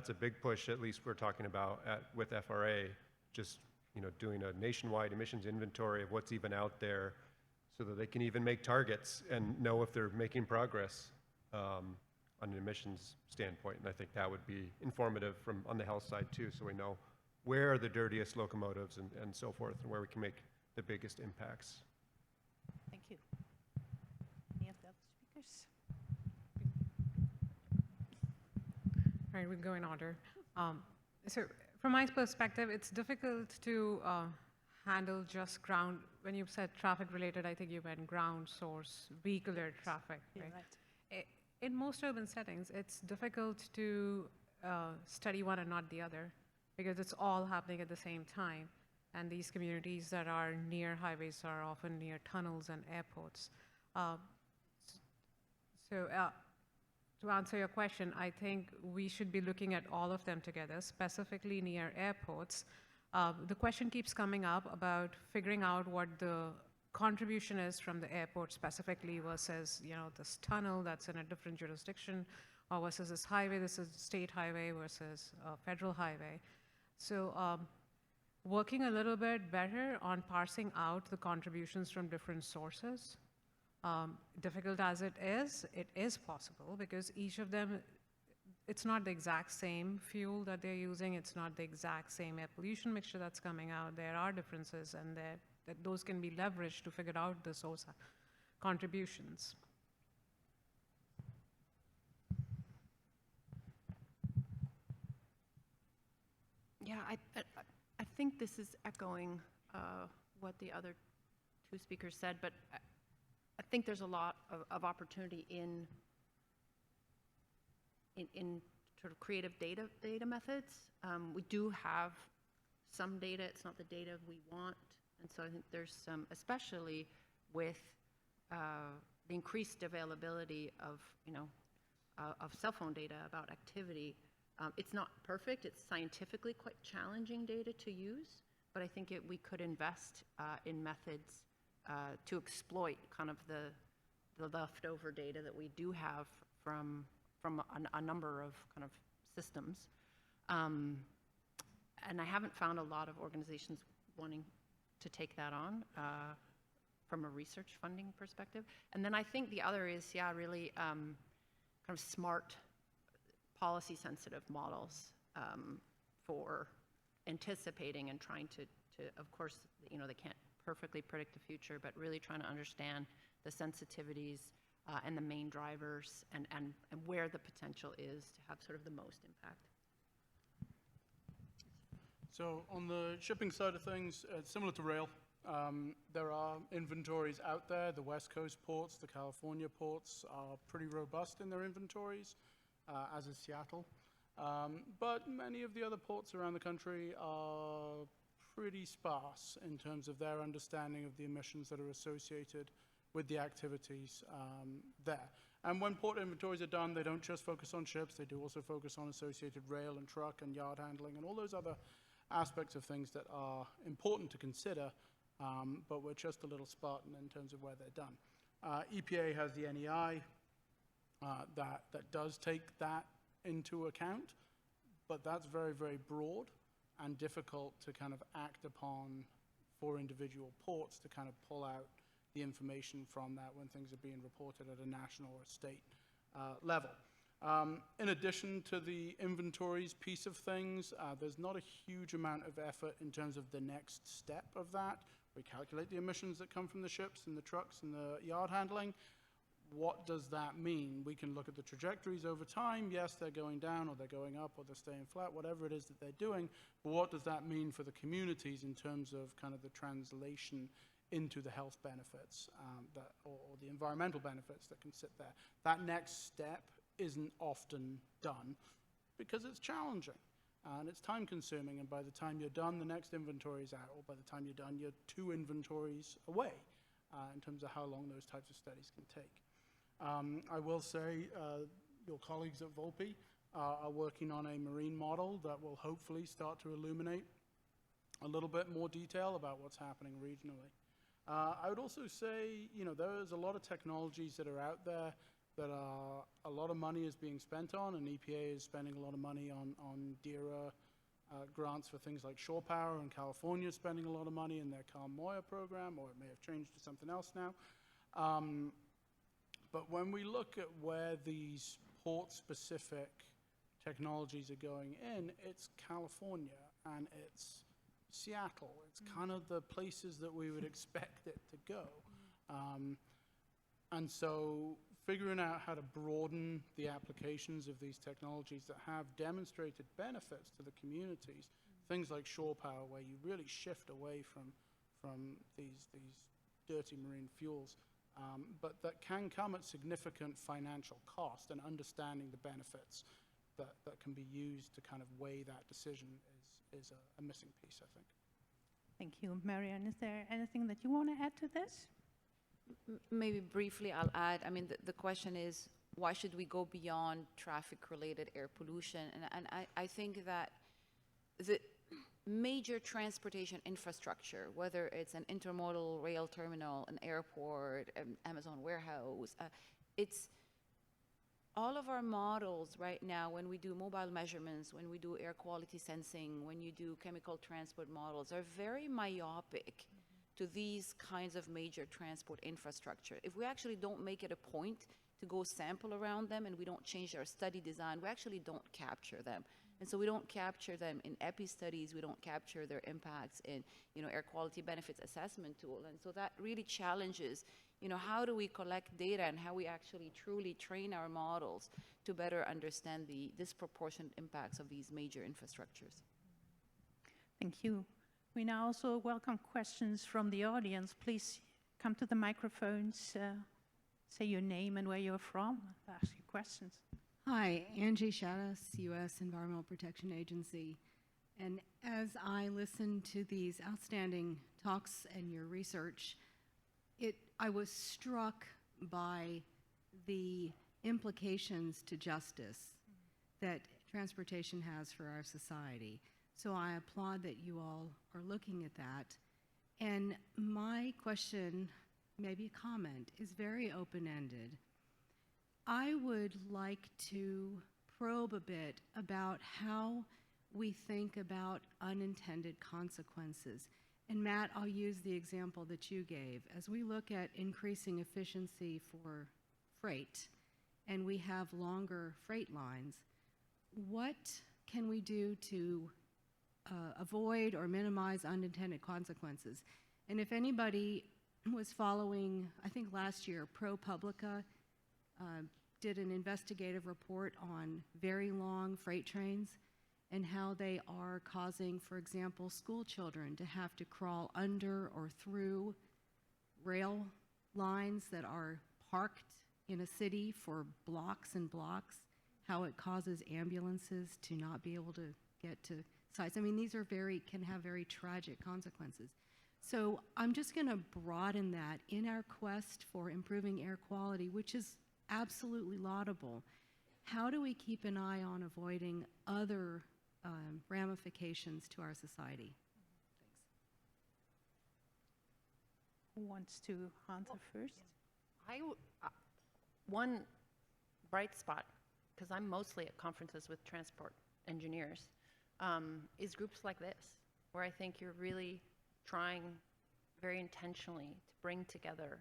a big push, at least we're talking about with FRA, just doing a nationwide emissions inventory of what's even out there so that they can even make targets and know if they're making progress on an emissions standpoint. And I think that would be informative on the health side too, so we know where are the dirtiest locomotives and so forth, and where we can make the biggest impacts. Thank you. Any of the other speakers? All right, we'll go in order. So from my perspective, it's difficult to handle just ground. When you said traffic related, I think you meant ground source, vehicular traffic, right? Right. In most urban settings, it's difficult to study one and not the other because it's all happening at the same time. And these communities that are near highways are often near tunnels and airports. To answer your question, I think we should be looking at all of them together, specifically near airports. The question keeps coming up about figuring out what the contribution is from the airport specifically versus this tunnel that's in a different jurisdiction, or versus this highway, this is state highway versus federal highway. So working a little bit better on parsing out the contributions from different sources. Difficult as it is possible because each of them, it's not the exact same fuel that they're using, it's not the exact same air pollution mixture that's coming out. There are differences, and that those can be leveraged to figure out the source contributions. Yeah, I think this is echoing what the other two speakers said, but I think there's a lot of opportunity in sort of creative data methods. We do have some data. It's not the data we want, and so I think there's some, especially with the increased availability of cell phone data about activity. It's not perfect. It's scientifically quite challenging data to use, but I think we could invest in methods to exploit kind of the leftover data that we do have from a number of kind of systems. And I haven't found a lot of organizations wanting to take that on from a research funding perspective. And then I think the other is, really kind of smart policy-sensitive models for anticipating and trying to, of course, they can't perfectly predict the future, but really trying to understand the sensitivities and the main drivers and where the potential is to have sort of the most impact. So on the shipping side of things, similar to rail, there are inventories out there. The West Coast ports, the California ports are pretty robust in their inventories, as is Seattle. But many of the other ports around the country are pretty sparse in terms of their understanding of the emissions that are associated with the activities there. And when port inventories are done, they don't just focus on ships, they do also focus on associated rail and truck and yard handling and all those other aspects of things that are important to consider, but we're just a little Spartan in terms of where they're done. EPA has the NEI that does take that into account, but that's very, very broad and difficult to kind of act upon for individual ports to kind of pull out the information from that when things are being reported at a national or state level. In addition to the inventories piece of things, there's not a huge amount of effort in terms of the next step of that. We calculate the emissions that come from the ships and the trucks and the yard handling. What does that mean? We can look at the trajectories over time. Yes, they're going down, or they're going up, or they're staying flat, whatever it is that they're doing. But what does that mean for the communities in terms of kind of the translation into the health benefits or the environmental benefits that can sit there? That next step isn't often done. because it's challenging and it's time consuming, and by the time you're done, the next inventory is out, or by the time you're done, you're 2 inventories away in terms of how long those types of studies can take. I will say your colleagues at Volpe are working on a marine model that will hopefully start to illuminate a little bit more detail about what's happening regionally. I would also say, there's a lot of technologies that are out there that a lot of money is being spent on, and EPA is spending a lot of money on DERA grants for things like shore power, and California is spending a lot of money in their Carr program, or it may have changed to something else now. But when we look at where these port-specific technologies are going in, it's California and it's Seattle. It's kind of the places that we would expect it to go. And so figuring out how to broaden the applications of these technologies that have demonstrated benefits to the communities, things like shore power, where you really shift away from these dirty marine fuels, but that can come at significant financial cost, and understanding the benefits that can be used to kind of weigh that decision is a missing piece, I think. Thank you. Marianne, is there anything that you want to add to this? Maybe briefly I'll add, I mean, the question is, why should we go beyond traffic-related air pollution? And I think that the major transportation infrastructure, whether it's an intermodal rail terminal, an airport, an Amazon warehouse, it's all of our models right now, when we do mobile measurements, when we do air quality sensing, when you do chemical transport models, are very myopic to these kinds of major transport infrastructure. If we actually don't make it a point to go sample around them, and we don't change our study design, we actually don't capture them. And so we don't capture them in EPI studies, we don't capture their impacts in, air quality benefits assessment tool. And so that really challenges, how do we collect data, and how we actually truly train our models to better understand the disproportionate impacts of these major infrastructures. Thank you. We now also welcome questions from the audience. Please come to the microphones, say your name and where you're from, and ask your questions. Hi, Angie Shadas, U.S. Environmental Protection Agency. And as I listened to these outstanding talks and your research, I was struck by the implications to justice that transportation has for our society. So I applaud that you all are looking at that. And my question, maybe a comment, is very open-ended. I would like to probe a bit about how we think about unintended consequences. And Matt, I'll use the example that you gave. As we look at increasing efficiency for freight, and we have longer freight lines, what can we do to avoid or minimize unintended consequences? And if anybody was following, I think last year, ProPublica did an investigative report on very long freight trains and how they are causing, for example, school children to have to crawl under or through rail lines that are parked in a city for blocks and blocks, how it causes ambulances to not be able to get to sites. I mean, these are can have very tragic consequences. So I'm just going to broaden that in our quest for improving air quality, which is absolutely laudable. How do we keep an eye on avoiding other ramifications to our society? Who wants to answer first? One bright spot, because I'm mostly at conferences with transport engineers, is groups like this, where I think you're really trying very intentionally to bring together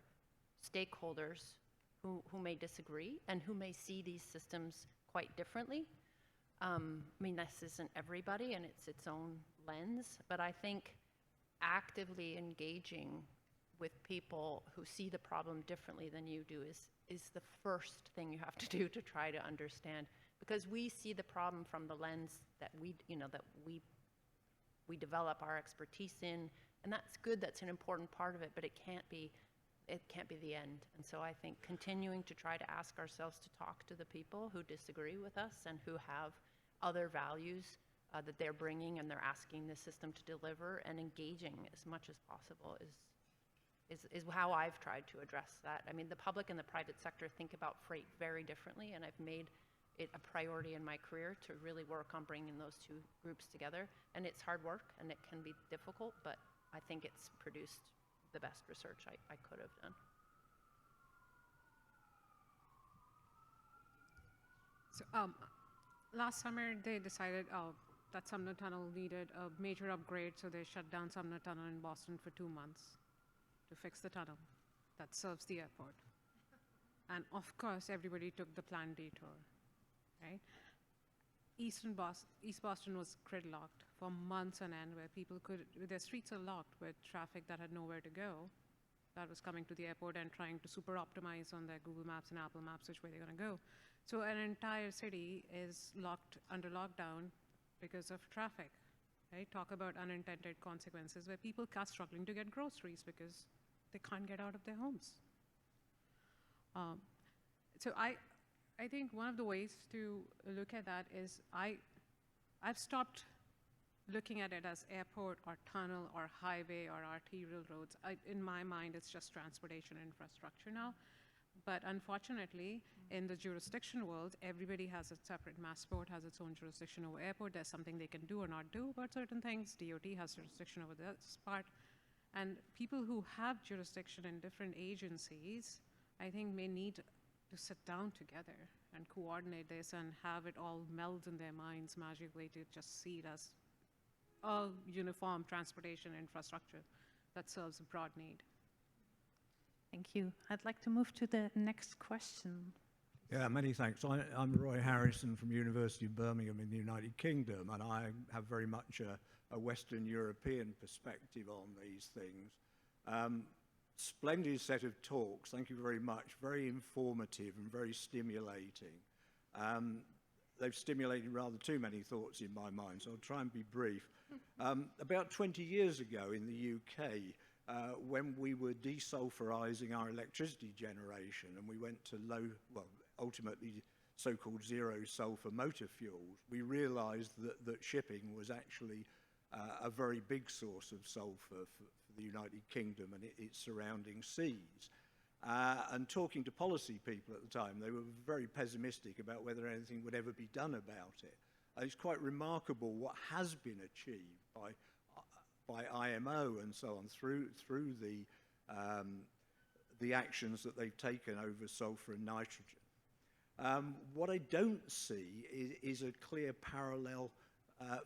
stakeholders who may disagree and who may see these systems quite differently. I mean, this isn't everybody and it's its own lens, but I think actively engaging with people who see the problem differently than you do is the first thing you have to do to try to understand, because we see the problem from the lens that we develop our expertise in, and that's good, that's an important part of it, but it can't be the end. And so I think continuing to try to ask ourselves to talk to the people who disagree with us and who have other values that they're bringing and they're asking the system to deliver, and engaging as much as possible is how I've tried to address that. I mean, the public and the private sector think about freight very differently, and I've made it a priority in my career to really work on bringing those two groups together. And it's hard work, and it can be difficult, but I think it's produced the best research I could have done. So last summer, they decided that Sumner Tunnel needed a major upgrade, so they shut down Sumner Tunnel in Boston for 2 months to fix the tunnel that serves the airport. And of course, everybody took the planned detour, right? East Boston was gridlocked for months on end, where people their streets are locked with traffic that had nowhere to go, that was coming to the airport and trying to super optimize on their Google Maps and Apple Maps which way they're going to go. So an entire city is under lockdown because of traffic, right? Talk about unintended consequences, where people are struggling to get groceries because they can't get out of their homes. So I think one of the ways to look at that is I've stopped looking at it as airport or tunnel or highway or arterial roads. In my mind, it's just transportation infrastructure now. But unfortunately, in the jurisdiction world, everybody has a separate. Massport has its own jurisdiction over airport. There's something they can do or not do about certain things. DOT has jurisdiction over this part. And people who have jurisdiction in different agencies, I think, may need to sit down together and coordinate this and have it all meld in their minds magically to just see it as a uniform transportation infrastructure that serves a broad need. Thank you. I'd like to move to the next question. Yeah, many thanks. I'm Roy Harrison from University of Birmingham in the United Kingdom, and I have very much a Western European perspective on these things. Splendid set of talks. Thank you very much. Very informative and very stimulating. They've stimulated rather too many thoughts in my mind, so I'll try and be brief. About 20 years ago in the UK, when we were desulfurizing our electricity generation and we went to ultimately so-called zero sulfur motor fuels, we realized that shipping was actually a very big source of sulfur for the United Kingdom and its surrounding seas. And talking to policy people at the time, they were very pessimistic about whether anything would ever be done about it. And it's quite remarkable what has been achieved by IMO and so on through the actions that they've taken over sulfur and nitrogen. What I don't see is a clear parallel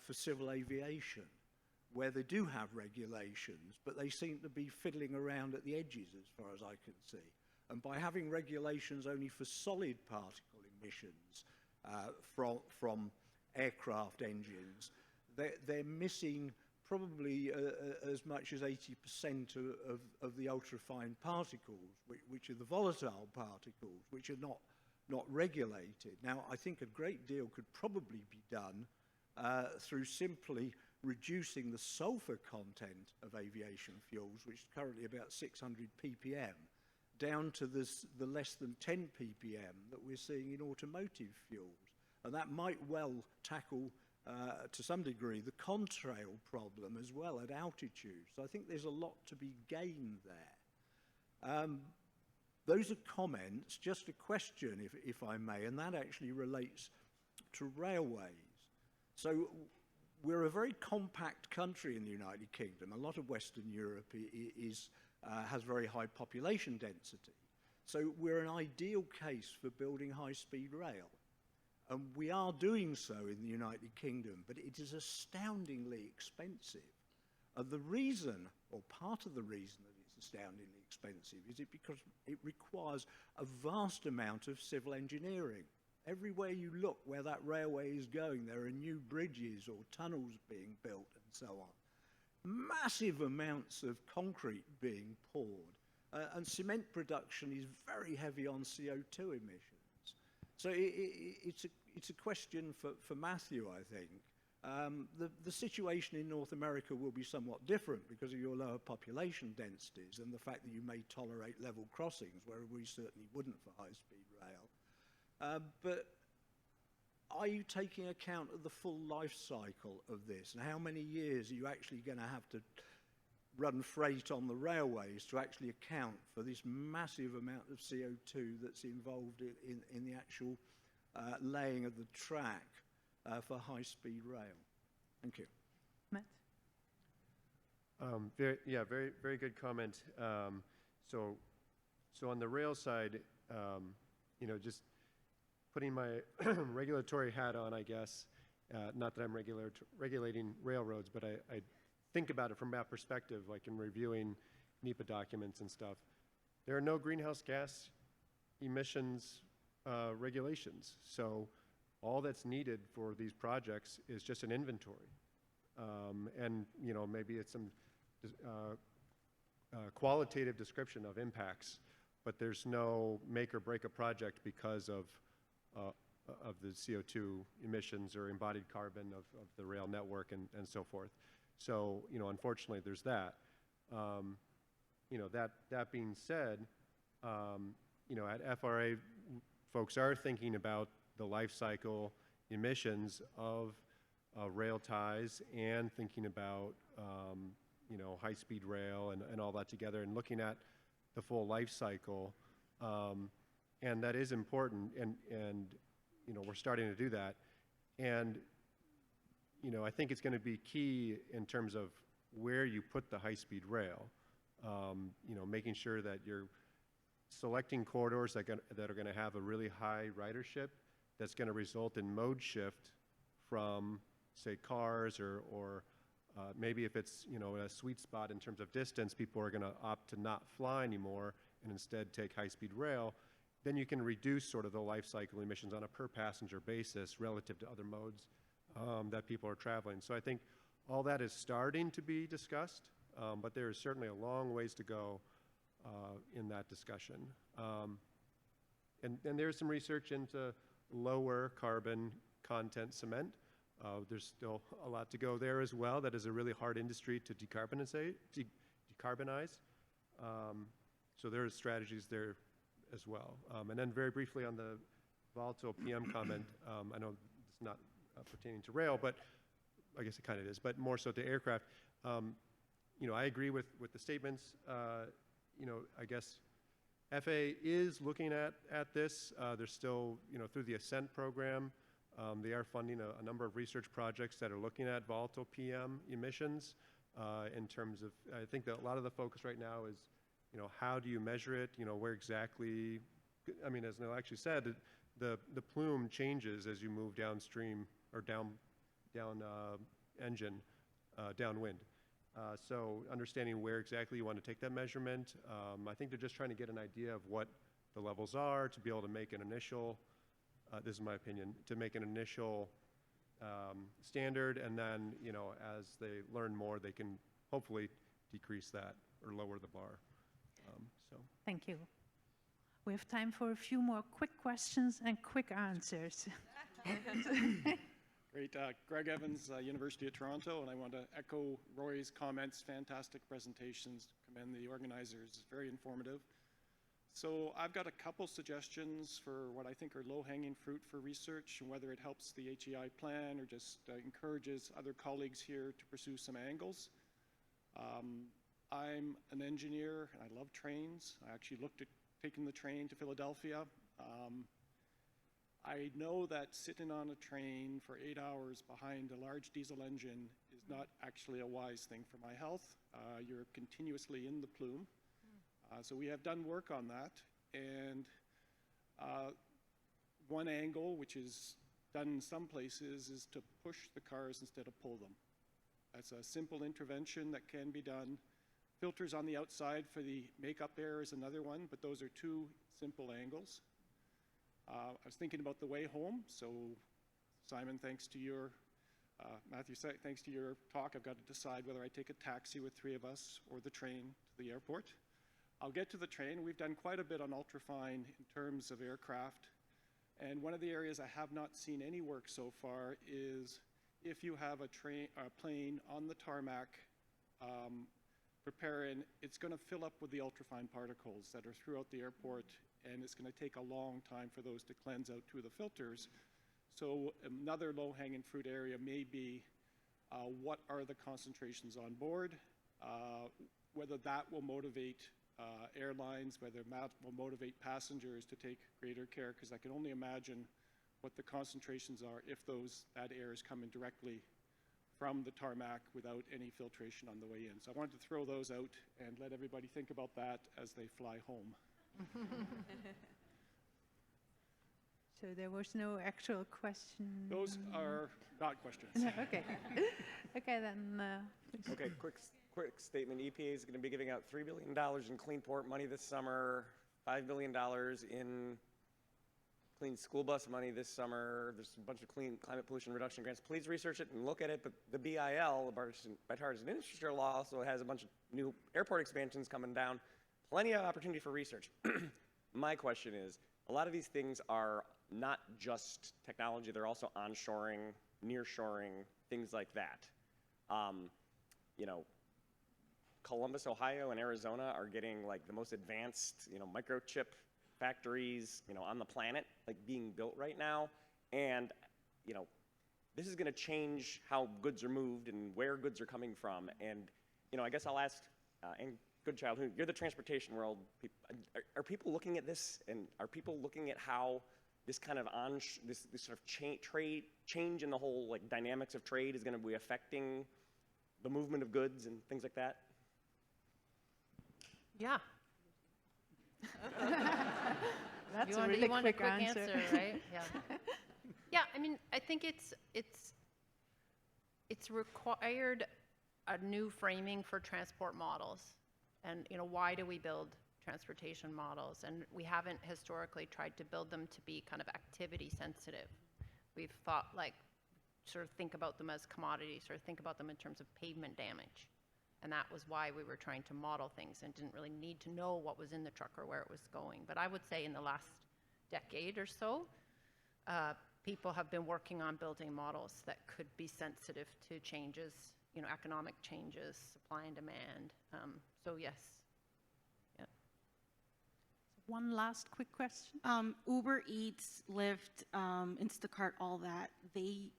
for civil aviation, where they do have regulations, but they seem to be fiddling around at the edges as far as I can see. And by having regulations only for solid particle emissions from aircraft engines, they're missing probably as much as 80% of the ultrafine particles, which are the volatile particles, which are not regulated. Now, I think a great deal could probably be done through simply reducing the sulfur content of aviation fuels, which is currently about 600 ppm, down to the less than 10 ppm that we're seeing in automotive fuels. And that might well tackle, to some degree, the contrail problem as well at altitude. So I think there's a lot to be gained there. Those are comments. Just a question, if I may, and that actually relates to railways. So we're a very compact country in the United Kingdom. A lot of Western Europe has very high population density. So we're an ideal case for building high-speed rail. And we are doing so in the United Kingdom, but it is astoundingly expensive. And the reason, or part of the reason that it's astoundingly expensive, is because it requires a vast amount of civil engineering. Everywhere you look where that railway is going, there are new bridges or tunnels being built and so on. Massive amounts of concrete being poured. And cement production is very heavy on CO2 emissions. So it's a question for Matthew, I think. The situation in North America will be somewhat different because of your lower population densities and the fact that you may tolerate level crossings, where we certainly wouldn't for high-speed rail. But are you taking account of the full life cycle of this, and how many years are you actually going to have to run freight on the railways to actually account for this massive amount of CO2 that's involved in the actual laying of the track for high-speed rail? Thank you. Matt? Very good comment. So on the rail side, just putting my regulatory hat on, I guess, not that I'm regulating railroads, but I think about it from that perspective, like in reviewing NEPA documents and stuff. There are no greenhouse gas emissions regulations. So all that's needed for these projects is just an inventory. And, maybe it's some qualitative description of impacts, but there's no make or break a project because of the CO2 emissions or embodied carbon of the rail network and so forth. So, unfortunately, there's that. That being said, at FRA, folks are thinking about the life cycle emissions of rail ties and thinking about, high-speed rail and all that together and looking at the full life cycle. And that is important, and we're starting to do that. And I think it's going to be key in terms of where you put the high-speed rail. Making sure that you're selecting corridors that are going to have a really high ridership that's going to result in mode shift from, say, cars or maybe if it's a sweet spot in terms of distance, people are going to opt to not fly anymore and instead take high-speed rail. Then you can reduce sort of the life cycle emissions on a per passenger basis relative to other modes that people are traveling. So I think all that is starting to be discussed, but there is certainly a long ways to go in that discussion. And there's some research into lower carbon content cement. There's still a lot to go there as well. That is a really hard industry to decarbonize. So there are strategies there as well. And then very briefly on the volatile PM comment, I know it's not pertaining to rail, but I guess it kind of is, but more so to aircraft. I agree with the statements. I guess FAA is looking at this. They're still, through the Ascent program, they are funding a number of research projects that are looking at volatile PM emissions in terms of, I think that a lot of the focus right now is, how do you measure it? Where exactly, I mean, as Neelakshi said, the plume changes as you move downstream or downwind. So understanding where exactly you want to take that measurement, I think they're just trying to get an idea of what the levels are to be able to make an initial, this is my opinion, to make an initial standard, and then, as they learn more, they can hopefully decrease that or lower the bar. Thank you. We have time for a few more quick questions and quick answers. Great. Greg Evans, University of Toronto, and I want to echo Roy's comments. Fantastic presentations. Commend the organizers. Very informative. So I've got a couple suggestions for what I think are low-hanging fruit for research, and whether it helps the HEI plan or just encourages other colleagues here to pursue some angles. I'm an engineer, and I love trains. I actually looked at taking the train to Philadelphia. I know that sitting on a train for 8 hours behind a large diesel engine is not actually a wise thing for my health. You're continuously in the plume. So we have done work on that. And one angle, which is done in some places, is to push the cars instead of pull them. That's a simple intervention that can be done. Filters on the outside for the makeup air is another one, but those are two simple angles. I was thinking about the way home. So Simon, thanks to your, Matthew, thanks to your talk, I've got to decide whether I take a taxi with 3 of us or the train to the airport. I'll get to the train. We've done quite a bit on ultrafine in terms of aircraft. And one of the areas I have not seen any work so far is if you have a plane on the tarmac, preparing, it's going to fill up with the ultrafine particles that are throughout the airport, and it's going to take a long time for those to cleanse out through the filters. So another low-hanging fruit area may be what are the concentrations on board, whether that will motivate airlines, whether that will motivate passengers to take greater care, because I can only imagine what the concentrations are if that air is coming directly from the tarmac without any filtration on the way in. So I wanted to throw those out and let everybody think about that as they fly home. So there was no actual question? Those are not questions. No, okay. Okay, then. Please. Okay, quick statement. EPA is going to be giving out $3 billion in clean port money this summer, $5 billion in clean school bus money this summer. There's a bunch of clean climate pollution reduction grants. Please research it and look at it. But the BIL, the Bipartisan Infrastructure Law, also has a bunch of new airport expansions coming down. Plenty of opportunity for research. My question is, a lot of these things are not just technology, they're also onshoring, nearshoring, things like that. You know, Columbus, Ohio and Arizona are getting like the most advanced, you know, microchip factories, you know, on the planet, like being built right now. And, you know, this is gonna change how goods are moved and where goods are coming from. And, you know, I guess I'll ask, and Goodchild, you're the transportation world, are people looking at this, and are people looking at how this kind of this sort of change in the whole like dynamics of trade is going to be affecting the movement of goods and things like that? Yeah. That's a really quick answer. Right? Yeah. Yeah, I mean, I think it's required a new framing for transport models. And, you know, why do we build transportation models? And we haven't historically tried to build them to be kind of activity sensitive. We've thought like, sort of think about them as commodities, or think about them in terms of pavement damage. And that was why we were trying to model things and didn't really need to know what was in the truck or where it was going. But I would say in the last decade or so, people have been working on building models that could be sensitive to changes, you know, economic changes, supply and demand. So yes. Yeah. One last quick question. Uber Eats, Lyft, Instacart, all that, they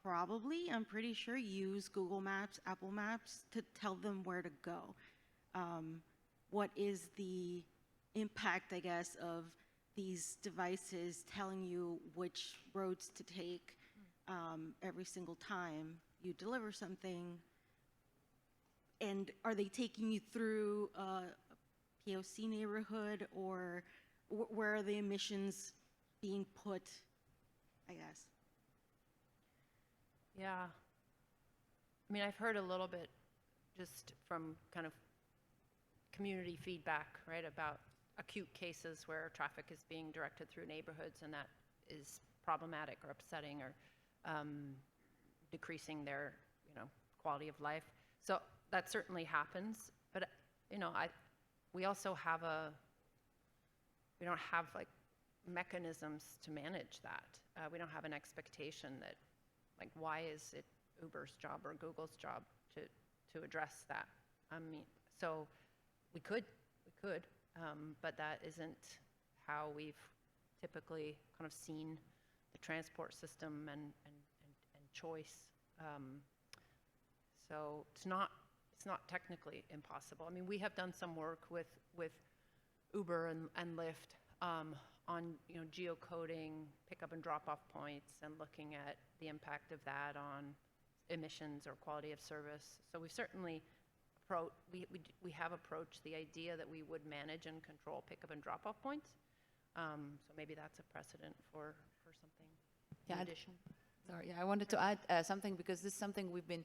probably, I'm pretty sure, use Google Maps, Apple Maps to tell them where to go. What is the impact, I guess, of these devices telling you which roads to take every single time you deliver something? And are they taking you through a POC neighborhood, or where are the emissions being put, I guess? Yeah. I mean, I've heard a little bit just from kind of community feedback, right, about acute cases where traffic is being directed through neighborhoods, and that is problematic or upsetting or decreasing their, you know, quality of life. So that certainly happens, but, you know, we also have we don't have like mechanisms to manage that. We don't have an expectation that, like, why is it Uber's job or Google's job to address that? I mean, so we could, but that isn't how we've typically kind of seen the transport system and choice. So it's not technically impossible. I mean, we have done some work with Uber and Lyft on, you know, geocoding pickup and drop-off points and looking at the impact of that on emissions or quality of service. So we've certainly we have approached the idea that we would manage and control pickup and drop-off points. So maybe that's a precedent for something in addition. Sorry, yeah, I wanted to add something, because this is something we've been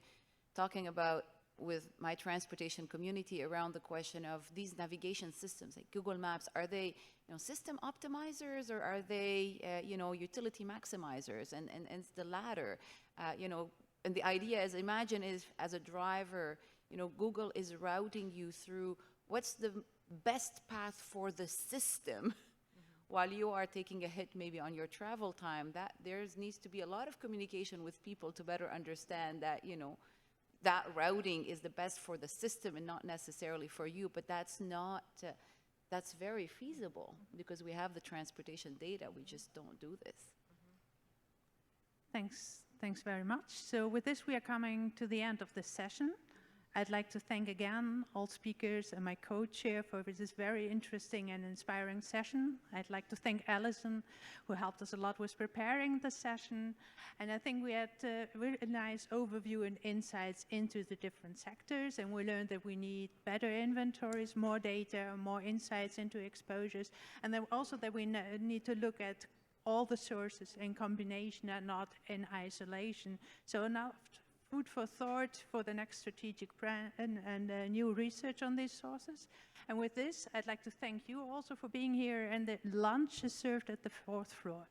talking about with my transportation community around the question of these navigation systems, like Google Maps. Are they, you know, system optimizers, or are they, you know, utility maximizers? And it's the latter, you know. And the idea is, imagine is as a driver, you know, Google is routing you through what's the best path for the system. While you are taking a hit maybe on your travel time, that there needs to be a lot of communication with people to better understand that, you know, that routing is the best for the system and not necessarily for you. But that's not, that's very feasible, because we have the transportation data, we just don't do this. Thanks very much. So with this, we are coming to the end of the session. I'd like to thank again all speakers and my co-chair for this very interesting and inspiring session. I'd like to thank Alison, who helped us a lot with preparing the session. And I think we had a really nice overview and insights into the different sectors, and we learned that we need better inventories, more data, more insights into exposures, and then also that we need to look at all the sources in combination and not in isolation. So enough food for thought for the next strategic plan and new research on these sources. And with this, I'd like to thank you also for being here, and the lunch is served at the 4th floor.